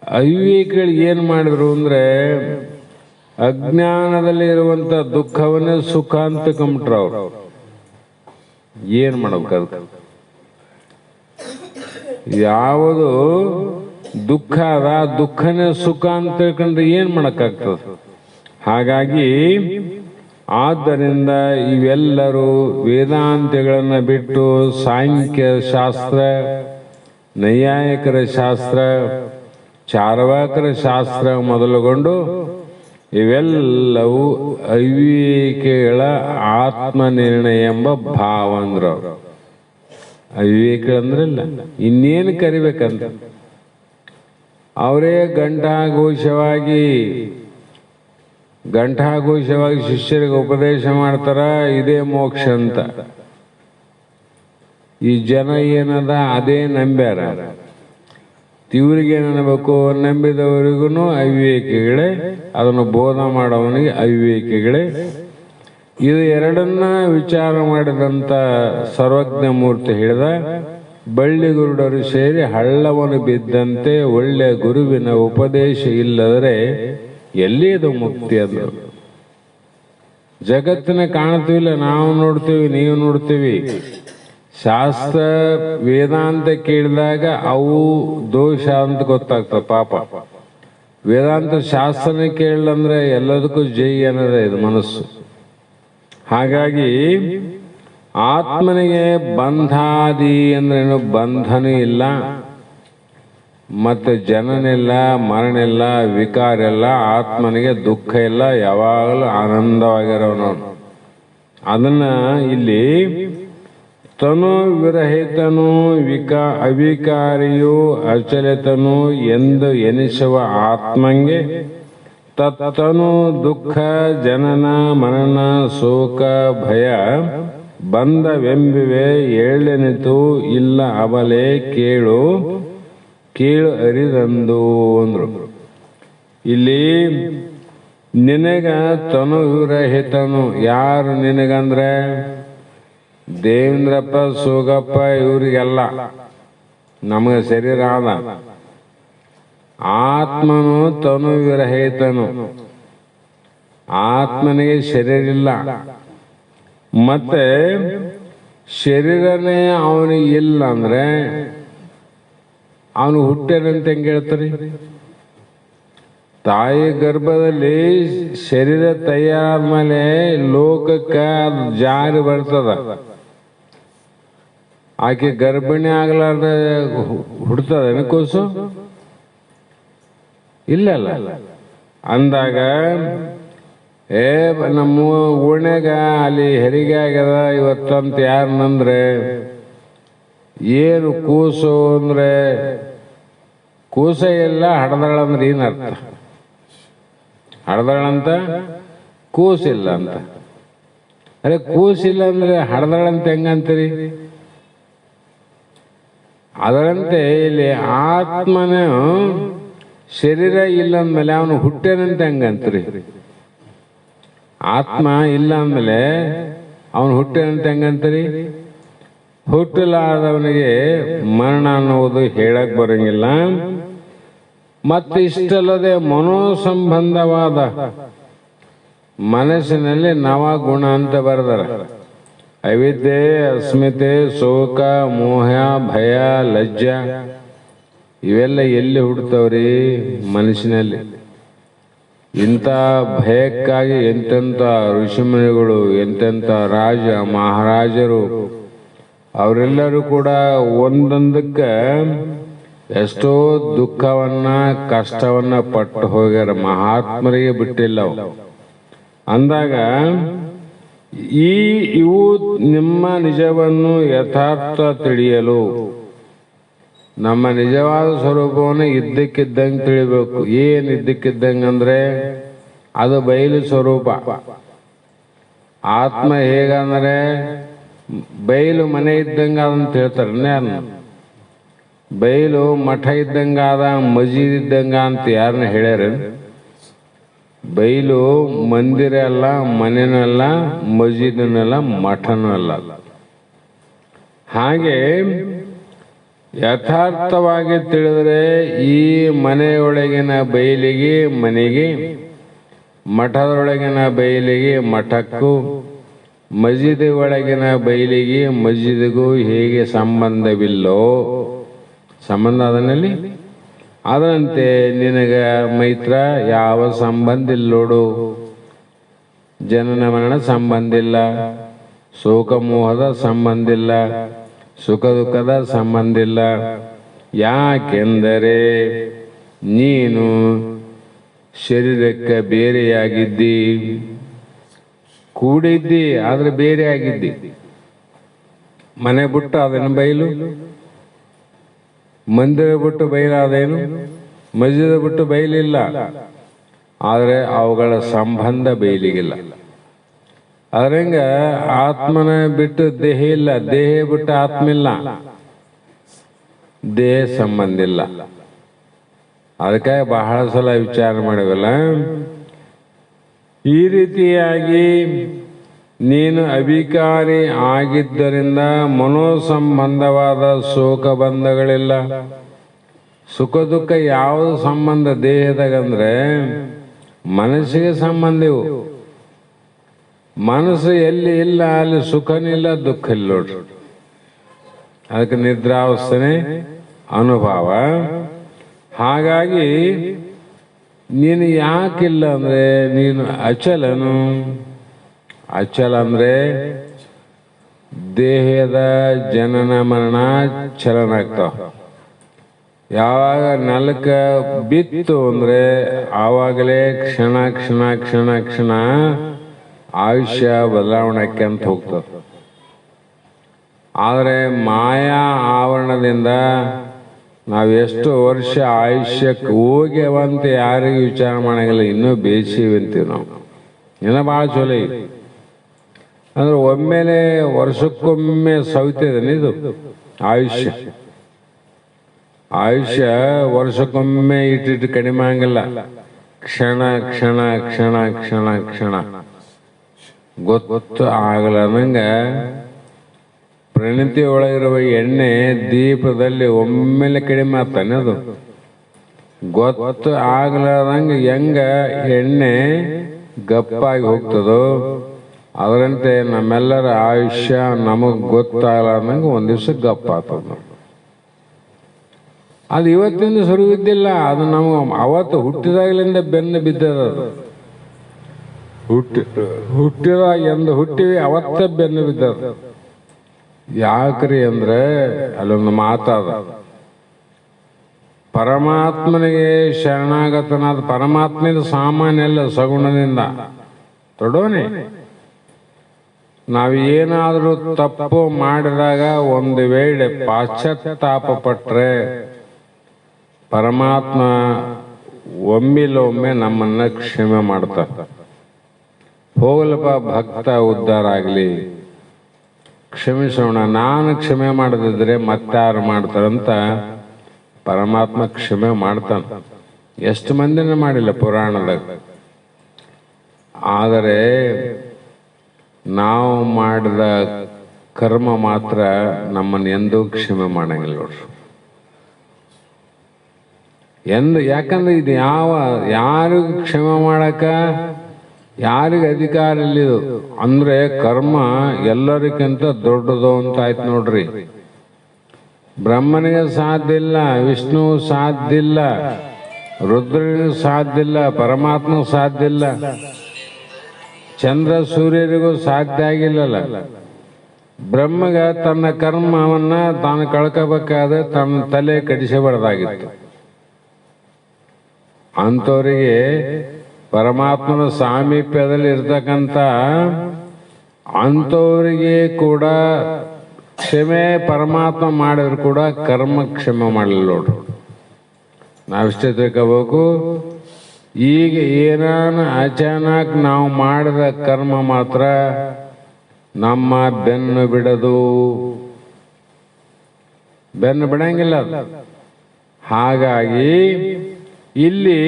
ಅವಿವೇಕಿಗಳಿಗೆ ಏನು ಮಾಡಿದ್ರು ಅಂದ್ರೆ ಅಜ್ಞಾನದಲ್ಲಿ ಇರುವಂತ ದುಃಖವನ್ನೇ ಸುಖ ಅಂತ ಕಂಬಿಟ್ರು ಅವ್ರು. ಏನ್ ಮಾಡ್ಬೇಕು? ಯಾವುದು ದುಃಖ ಅದ ದುಃಖನೇ ಸುಖ ಅಂತ ತಿಳ್ಕೊಂಡ್ರೆ ಏನ್ ಮಾಡಕ್ಕಾಗ್ತದ? ಹಾಗಾಗಿ ಆದ್ದರಿಂದ ಇವೆಲ್ಲರೂ ವೇದಾಂತಗಳನ್ನ ಬಿಟ್ಟು ಸಾಂಖ್ಯ ಶಾಸ್ತ್ರ, ನೈಯಾಯಿಕರ ಶಾಸ್ತ್ರ, ಚಾರ್ವಾಕರ ಶಾಸ್ತ್ರ ಮೊದಲುಗೊಂಡು ಇವೆಲ್ಲವೂ ಅವಿವೇಕಿಗಳ ಆತ್ಮನಿರ್ಣಯ ಎಂಬ ಭಾವ ಅಂದ್ರು ಅವರು. ಅವಿವೇಕಿಗಳಂದ್ರಲ್ಲ, ಇನ್ನೇನು ಕರಿಬೇಕಂತ ಅವರೇ ಘಂಟಾಘೋಷವಾಗಿ ಶಿಷ್ಯರಿಗೆ ಉಪದೇಶ ಮಾಡ್ತಾರ, ಇದೇ ಮೋಕ್ಷ ಅಂತ. ಈ ಜನ ಏನದ ಅದೇ ನಂಬ್ಯಾರ. ಇವ್ರಿಗೇನು ಅನ್ಬೇಕು, ನಂಬಿದವರಿಗೂ ಅವಿವೇಕಿಗಳೇ, ಅದನ್ನು ಬೋಧ ಮಾಡೋವನಿಗೆ ಅವಿವೇಕಿಗಳೇ. ಇದು ಎರಡನ್ನ ವಿಚಾರ ಮಾಡಿದಂಥ ಸರ್ವಜ್ಞ ಮೂರ್ತಿ ಹೇಳಿದ, ಬಳ್ಳಿಗುರುಡರು ಸೇರಿ ಹಳ್ಳವನ್ನು ಬಿದ್ದಂತೆ ಒಳ್ಳೆ ಗುರುವಿನ ಉಪದೇಶ ಇಲ್ಲದರೆ ಎಲ್ಲಿದು ಮುಕ್ತಿ? ಅದು ಜಗತ್ತಿನ ಕಾಣ್ತೀವಿಲ್ಲ, ನಾವು ನೋಡ್ತೀವಿ, ನೀವು ನೋಡ್ತೀವಿ. ಶಾಸ್ತ್ರ ವೇದಾಂತ ಕೇಳಿದಾಗ ಅವು ದೋಷ ಅಂತ ಗೊತ್ತಾಗ್ತದೆ. ಪಾಪ ವೇದಾಂತ ಶಾಸ್ತ್ರನೇ ಕೇಳಂದ್ರೆ ಎಲ್ಲದಕ್ಕೂ ಜೈ ಅನ್ನೋದೇ ಇದು ಮನಸ್ಸು. ಹಾಗಾಗಿ ಆತ್ಮನಿಗೆ ಬಂಧಾದಿ ಅಂದ್ರೇನು, ಬಂಧನ ಇಲ್ಲ, ಮತ್ತೆ ಜನನಿಲ್ಲ, ಮರಣಿಲ್ಲ, ವಿಕಾರ ಇಲ್ಲ, ಆತ್ಮನಿಗೆ ದುಃಖ ಇಲ್ಲ, ಯಾವಾಗಲೂ ಆನಂದವಾಗಿರೋನು. ಅದನ್ನ ಇಲ್ಲಿ ತನು ವಿರಹಿತನು, ಅವಿಕಾರಿಯು, ಅಚಲಿತನು ಎಂದು ಎನಿಸುವ ಆತ್ಮಂಗೆ ತತ್ತನು ದುಃಖ, ಜನನ, ಮರಣ, ಶೋಕ, ಭಯ ಬಂದವೆಂಬಿವೆ ಏಳೆನಿತು ಇಲ್ಲ ಅವಲೇ ಕೇಳು ಅರಿದಂದು ಅಂದ್ರು. ಇಲ್ಲಿ ನಿನಗ ತನು ವಿರಹಿತನು ಯಾರು ನಿನಗಂದ್ರೆ ದೇವೇಂದ್ರಪ್ಪ, ಸೋಗಪ್ಪ ಇವರಿಗೆಲ್ಲ ನಮಗೆ ಶರೀರ ಆದ. ಆತ್ಮನು ತನು ವಿರಹಿತನು, ಆತ್ಮನಿಗೆ ಶರೀರ ಇಲ್ಲ. ಮತ್ತೆ ಶರೀರನೇ ಅವನಿಗೆ ಇಲ್ಲ ಅಂದ್ರೆ ಅವನು ಹುಟ್ಟೇನಂತ ಹೆಂಗೆ ಹೇಳ್ತಾರೆ? ತಾಯಿ ಗರ್ಭದಲ್ಲಿ ಶರೀರ ತಯಾರಾದ ಮೇಲೆ ಲೋಕಕ್ಕೆ ಅದು ಜಾರಿ ಬರ್ತದ. ಆಕೆ ಗರ್ಭಿಣಿ ಆಗ್ಲಾರ್ದ ಹುಡ್ತದ ಕೂಸು? ಇಲ್ಲಲ್ಲ. ಅಂದಾಗ ನಮ್ಮ ಓಣ್ಯಾಗ ಅಲ್ಲಿ ಹೆರಿಗೆ ಆಗ್ಯದ ಇವತ್ತಂತ ಯಾರನ್ನಂದ್ರೆ ಏನು ಕೂಸು ಅಂದ್ರೆ ಕೂಸ ಇಲ್ಲ, ಹಡದಳಂದ್ರೆ ಏನರ್ಥ? ಹಡದಳಂತ ಕೂಸಿಲ್ಲ ಅಂತ. ಅರೆ ಕೂಸಿಲ್ಲ ಅಂದ್ರೆ ಹಡದಳಂತ ಹೆಂಗಂತೀರಿ? ಅದರಂತೆ ಇಲ್ಲಿ ಆತ್ಮನ ಶರೀರ ಇಲ್ಲ ಅಂದ್ಮೇಲೆ ಅವನು ಹುಟ್ಟೇನಂತ ಹೆಂಗಂತೀರಿ? ಆತ್ಮ ಇಲ್ಲ ಅಂದ್ಮೇಲೆ ಅವನು ಹುಟ್ಟೇನಂತ ಹೆಂಗಂತೀರಿ? ಹುಟ್ಟಲಾದವನಿಗೆ ಮರಣ ಅನ್ನುವುದು ಹೇಳಕ್ ಬರಂಗಿಲ್ಲ. ಮತ್ತೆ ಇಷ್ಟಲ್ಲದೆ ಮನೋಸಂಬಂಧವಾದ ಮನಸ್ಸಿನಲ್ಲಿ ನವಗುಣ ಅಂತ ಬರೆದಾರ. ಅವಿದ್ಯೆ, ಅಸ್ಮಿತೆ, ಶೋಕ, ಮೋಹ, ಭಯ, ಲಜ್ಜ ಇವೆಲ್ಲ ಎಲ್ಲಿ ಹುಡ್ತವ್ರಿ? ಮನಸ್ಸಿನಲ್ಲಿ. ಇಂಥ ಭಯಕ್ಕಾಗಿ ಎಂತೆಂಥ ಋಷಿಮುನಿಗಳು, ಎಂತೆಂಥ ರಾಜ ಮಹಾರಾಜರು ಅವರೆಲ್ಲರೂ ಕೂಡ ಒಂದೊಂದಕ್ಕೆ ಎಷ್ಟೋ ದುಃಖವನ್ನ ಕಷ್ಟವನ್ನ ಪಟ್ಟು ಹೋಗ್ಯಾರ. ಮಹಾತ್ಮರಿಗೆ ಬಿಟ್ಟಿಲ್ಲ ಅವು. ಅಂದಾಗ ಇವು ನಿಮ್ಮ ನಿಜವನ್ನು ಯಥಾರ್ಥ ತಿಳಿಯಲು, ನಮ್ಮ ನಿಜವಾದ ಸ್ವರೂಪವನ್ನು ಇದ್ದಕ್ಕಿದ್ದಂಗೆ ತಿಳಿಬೇಕು. ಏನ್ ಇದ್ದಕ್ಕಿದ್ದಂಗೆ ಅಂದ್ರೆ ಅದು ಬಯಲು ಸ್ವರೂಪ. ಆತ್ಮ ಹೇಗಂದ್ರೆ ಬಯಲು ಮನೆ ಇದ್ದಂಗ ಅಂತ ಹೇಳ್ತಾರೆ. ಬಯಲು ಮಠ ಇದ್ದಂಗಾದ, ಮಜೀದ್ ಇದ್ದಂಗ ಅಂತ ಯಾರನ್ನ ಹೇಳ್ಯಾರ? ಬಯಲು ಮಂದಿರ ಅಲ್ಲ, ಮನೆನಲ್ಲ, ಮಜೀದನಲ್ಲ, ಮಠನೂ ಅಲ್ಲ. ಹಾಗೆ ಯಥಾರ್ಥವಾಗಿ ತಿಳಿದರೆ ಈ ಮನೆಯೊಳಗಿನ ಬಯಲಿಗೆ ಮನೆಗೆ, ಮಠದೊಳಗಿನ ಬಯಲಿಗೆ ಮಠಕ್ಕೂ, ಮಸೀದಿ ಒಳಗಿನ ಬಯಲಿಗೆ ಮಸೀದಿಗೂ ಹೇಗೆ ಸಂಬಂಧವಿಲ್ಲೋ, ಸಂಬಂಧ ಅದನ್ನಲ್ಲಿ. ಅದರಂತೆ ನಿನಗ ಮೈತ್ರ ಯಾವ ಸಂಬಂಧ ಇಲ್ಲ ನೋಡು. ಜನನ ಮರಣ ಸಂಬಂಧ ಇಲ್ಲ, ಶೋಕ ಮೋಹದ ಸಂಬಂಧ ಇಲ್ಲ, ಸುಖ ದುಃಖದ ಸಂಬಂಧ ಇಲ್ಲ. ಯಾಕೆಂದರೆ ನೀನು ಶರೀರಕ್ಕೆ ಬೇರೆಯಾಗಿದ್ದಿ, ಕೂಡಿದ್ದಿ ಆದ್ರೆ ಬೇರೆ ಆಗಿದ್ದಿ. ಮನೆ ಬಿಟ್ಟು ಅದೇನು ಬಯಲು, ಮಂದಿರ ಬಿಟ್ಟು ಬಯಲಾದೇನು, ಮಸ್ಜಿದ್ ಬಿಟ್ಟು ಬಯಲಿಲ್ಲ, ಆದರೆ ಅವುಗಳ ಸಂಬಂಧ ಬಯಲಿಗಿಲ್ಲ. ಅದ್ರಂಗ ಆತ್ಮನ ಬಿಟ್ಟು ದೇಹ ಇಲ್ಲ, ದೇಹ ಬಿಟ್ಟು ಆತ್ಮ ಇಲ್ಲ, ದೇಹ ಸಂಬಂಧ ಇಲ್ಲ. ಅದಕ್ಕೆ ಬಹಳ ಸಲ ವಿಚಾರ ಮಾಡಿವಲ್ಲ. ಈ ರೀತಿಯಾಗಿ ನೀನು ಅವಿಕಾರಿ ಆಗಿದ್ದರಿಂದ ಮನೋಸಂಬಂಧವಾದ ಶೋಕ ಬಂಧಗಳಿಲ್ಲ. ಸುಖ ದುಃಖ ಯಾವುದು ಸಂಬಂಧ ದೇಹದಾಗಂದ್ರೆ ಮನಸ್ಸಿಗೆ ಸಂಬಂಧ ಇವು. ಮನಸ್ಸು ಎಲ್ಲಿ ಇಲ್ಲ ಅಲ್ಲಿ ಸುಖನಿಲ್ಲ, ದುಃಖ ಇಲ್ಲ ನೋಡ್ರಿ. ಅದಕ್ಕೆ ನಿದ್ರಾವಸ್ಥನೆ ಅನುಭವ. ಹಾಗಾಗಿ ನೀನು ಯಾಕಿಲ್ಲ ಅಂದ್ರೆ ನೀನು ಅಚಲನು. ಅಚಲ ಅಂದ್ರೆ ದೇಹದ ಜನನ ಮರಣ ಚಲನ ಆಗ್ತಾವ. ಯಾವಾಗ ನೆಲಕ್ಕ ಬಿತ್ತು ಅಂದ್ರೆ ಆವಾಗಲೇ ಕ್ಷಣ ಕ್ಷಣ ಕ್ಷಣ ಕ್ಷಣ ಆಯುಷ್ಯ ಬದಲಾವಣೆ ಅಂತ ಹೋಗ್ತದೆ. ಆದರೆ ಮಾಯಾ ಆವರಣದಿಂದ ನಾವೆಷ್ಟು ವರ್ಷ ಆಯುಷ್ಯಕ್ಕೆ ಹೋಗ್ಯವಂತ ಯಾರಿಗೂ ವಿಚಾರ ಮಾಡಂಗಿಲ್ಲ. ಇನ್ನೂ ಬೇಯಿಸಿವಂತೀವಿ ನಾವು. ಇನ್ನೂ ಭಾಳ ಚಲೋ ಇದೆ ಅಂದ್ರೆ ಒಮ್ಮೆಲೆ ವರ್ಷಕ್ಕೊಮ್ಮೆ ಸವಿತಿದ್ದೇನೆ ಇದು ಆಯುಷ್ಯ. ಆಯುಷ್ಯ ವರ್ಷಕ್ಕೊಮ್ಮೆ ಇಟ್ಟಿಟ್ಟು ಕಡಿಮೆ ಆಗಂಗಿಲ್ಲ. ಕ್ಷಣ ಕ್ಷಣ ಕ್ಷಣ ಕ್ಷಣ ಕ್ಷಣ ಗೊತ್ತು ಆಗಲಂಗ ಪ್ರಣತಿ ಒಳಗಿರುವ ಎಣ್ಣೆ ದೀಪದಲ್ಲಿ ಒಮ್ಮೆಲೆ ಕಡಿಮೆ ಆಗ್ತಾನೆ. ಅದು ಗೊತ್ತು ಆಗಲಾರ್ದಂಗೆ ಹೆಂಗ ಎಣ್ಣೆ ಗಪ್ಪಾಗಿ ಹೋಗ್ತದೋ ಅದರಂತೆ ನಮ್ಮೆಲ್ಲರ ಆಯುಷ್ಯ ನಮಗ್ ಗೊತ್ತಾಗಲಾರ್ದಂಗೆ ಒಂದ್ ದಿವ್ಸ ಗಪ್ಪ ಆಗ್ತದ. ಅದು ಇವತ್ತಿಂದ ಶುರುವಿದ್ದಿಲ್ಲ, ಅದು ನಮ್ಗೆ ಅವತ್ತು ಹುಟ್ಟಿದಾಗಲಿಂದ ಬೆನ್ನು ಬಿದ್ದದ. ಅದು ಹುಟ್ಟಿದಾಗ ಎಂದು ಹುಟ್ಟಿವಿ ಅವತ್ತ ಬೆನ್ನು ಬಿದ್ದದ. ಯಾಕ್ರಿ ಅಂದ್ರೆ ಅಲ್ಲೊಂದು ಮಾತಾದ, ಪರಮಾತ್ಮನಿಗೆ ಶರಣಾಗತನಾದ ಪರಮಾತ್ಮನ ಸಾಮಾನ್ಯ ಅಲ್ಲ, ಸಗುಣದಿಂದ ತೊಡೋನೆ. ನಾವೇನಾದ್ರೂ ತಪ್ಪು ಮಾಡಿದಾಗ ಒಂದು ವೇಳೆ ಪಾಶ್ಚಾತ್ತಾಪ ಪಟ್ರೆ ಪರಮಾತ್ಮ ಒಮ್ಮಿಲೊಮ್ಮೆ ನಮ್ಮನ್ನ ಕ್ಷಮೆ ಮಾಡ್ತಾರೆ. ಹೋಗಲಪ್ಪ ಭಕ್ತ ಉದ್ಧಾರ ಆಗಲಿ, ಕ್ಷಮಿಸೋಣ, ನಾನು ಕ್ಷಮೆ ಮಾಡದಿದ್ರೆ ಮತ್ತಾರು ಮಾಡ್ತಾರಂತ ಪರಮಾತ್ಮ ಕ್ಷಮೆ ಮಾಡ್ತಾನೆ. ಎಷ್ಟು ಮಂದಿನ ಮಾಡಿಲ್ಲ ಪುರಾಣದಾಗ. ಆದರೆ ನಾವು ಮಾಡಿದ ಕರ್ಮ ಮಾತ್ರ ನಮ್ಮನ್ನು ಎಂದೂ ಕ್ಷಮೆ ಮಾಡಂಗಿಲ್ಲ ನೋಡ್ರಿ. ಯಾಕಂದ್ರೆ ಇದು ಯಾರಿಗೂ ಕ್ಷಮೆ ಮಾಡಕ ಯಾರಿಗೆ ಅಧಿಕಾರ ಇಲ್ಲಿದು ಅಂದ್ರೆ ಕರ್ಮ ಎಲ್ಲರಿಗಿಂತ ದೊಡ್ಡದು ಅಂತ ಆಯ್ತು ನೋಡ್ರಿ. ಬ್ರಹ್ಮನಿಗೆ ಸಾಧ್ಯ ಇಲ್ಲ, ವಿಷ್ಣು ಸಾಧ್ಯ ಇಲ್ಲ, ರುದ್ರನಿಗೂ ಸಾಧ್ಯ ಇಲ್ಲ, ಪರಮಾತ್ಮಗೂ ಸಾಧ್ಯ ಇಲ್ಲ, ಚಂದ್ರ ಸೂರ್ಯರಿಗೂ ಸಾಧ್ಯ ಆಗಿಲ್ಲಲ್ಲ. ಬ್ರಹ್ಮಗ ತನ್ನ ಕರ್ಮವನ್ನ ತಾನು ಕಳ್ಕೋಬೇಕಾದ್ರೆ ತನ್ನ ತಲೆ ಕಡಿಸಬಾರ್ದಾಗಿತ್ತು. ಅಂಥವರಿಗೆ ಪರಮಾತ್ಮನ ಸಾಮೀಪ್ಯದಲ್ಲಿ ಇರ್ತಕ್ಕಂಥ ಅಂಥವರಿಗೆ ಕೂಡ ಕ್ಷಮೆ ಪರಮಾತ್ಮ ಮಾಡಿದ್ರು ಕೂಡ ಕರ್ಮ ಕ್ಷಮೆ ಮಾಡಲಿಲ್ಲ ನೋಡ್ರಿ. ನಾವಿಷ್ಟೇ ತಿಳ್ಕೋಬೇಕು. ಈಗ ಏನಾನ ಅಚಾನಕ್ ನಾವು ಮಾಡಿದ ಕರ್ಮ ಮಾತ್ರ ನಮ್ಮ ಬೆನ್ನು ಬಿಡದು, ಬೆನ್ನು ಬಿಡಂಗಿಲ್ಲ. ಹಾಗಾಗಿ ಇಲ್ಲಿ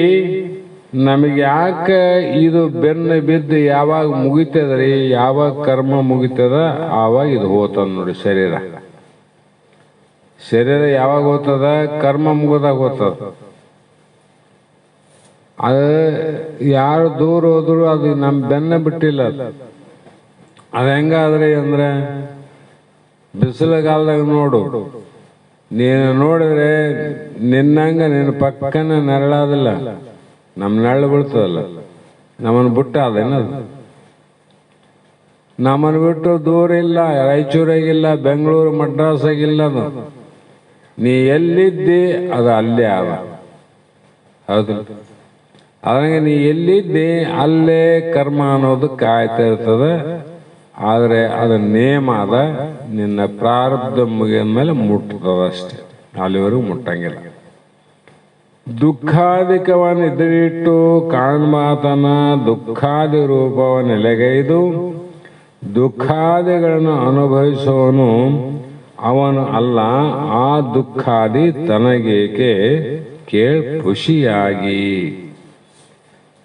ನಮಗೆ ಯಾಕೆ ಇದು ಬೆನ್ನು ಬಿದ್ದು ಯಾವಾಗ ಮುಗಿತದ್ರಿ, ಯಾವಾಗ ಕರ್ಮ ಮುಗಿತದ ಆವಾಗ ಇದು ಹೋಗ್ತದ ನೋಡಿ. ಶರೀರ ಯಾವಾಗ ಹೋಗ್ತದ, ಕರ್ಮ ಮುಗಿದಾಗ ಹೋಗ್ತದ. ಅದು ಯಾರು ದೂರ ಹೋದ್ರು ಅದು ನಮ್ಮ ಬೆನ್ನ ಬಿಟ್ಟಿಲ್ಲ. ಅದು ಹೆಂಗಾದ್ರಿ ಅಂದ್ರೆ ಬಿಸಿಲುಗಾಲದಾಗ ನೋಡು, ನೀನು ನೋಡಿದ್ರೆ ನಿನ್ನಂಗ ನಿನ್ನ ಪಕ್ಕನ ನೆರಳಾದಿಲ್ಲ, ನಮ್ಮ ನೆರಳು ಬೀಳ್ತದಲ್ಲ, ನಮ್ಮನ್ನು ಬಿಟ್ಟು ಅದೇನದು. ನಮ್ಮನ್ನು ಬಿಟ್ಟು ದೂರ ಇಲ್ಲ, ರಾಯಚೂರಾಗಿಲ್ಲ, ಬೆಂಗಳೂರು ಮಡ್ರಾಸಾಗಿಲ್ಲ. ಅದು ನೀ ಎಲ್ಲಿದ್ದಿ ಅದು ಅಲ್ಲೇ ಅದ. ಹೌದು. ಅದ್ರಾಗ ನೀ ಎಲ್ಲಿದ್ದೆ ಅಲ್ಲೇ ಕರ್ಮ ಅನ್ನೋದು ಕಾಯ್ತಾ ಇರ್ತದೆ. ಆದರೆ ಅದು ನೇಮ ಅದ, ನಿನ್ನ ಪ್ರಾರಬ್ಧ ಮುಗಿದ ಮೇಲೆ ಮುಟ್ಟದಷ್ಟೇ, ಅಲ್ಲಿವರೆಗೂ ಮುಟ್ಟಂಗಿಲ್ಲ. ದುಃಖಾಧಿಕವನ್ನು ಎದುರಿಟ್ಟು ಕಾಣ್ಮಾತನ ದುಃಖಾದಿ ರೂಪವನ್ನು ನೆಲೆಗೈದು ದುಃಖಾದಿಗಳನ್ನು ಅನುಭವಿಸುವವನು ಅವನು ಅಲ್ಲ. ಆ ದುಃಖಾದಿ ತನಗೇಕೆ ಕೇಳ್ ಖುಷಿಯಾಗಿ.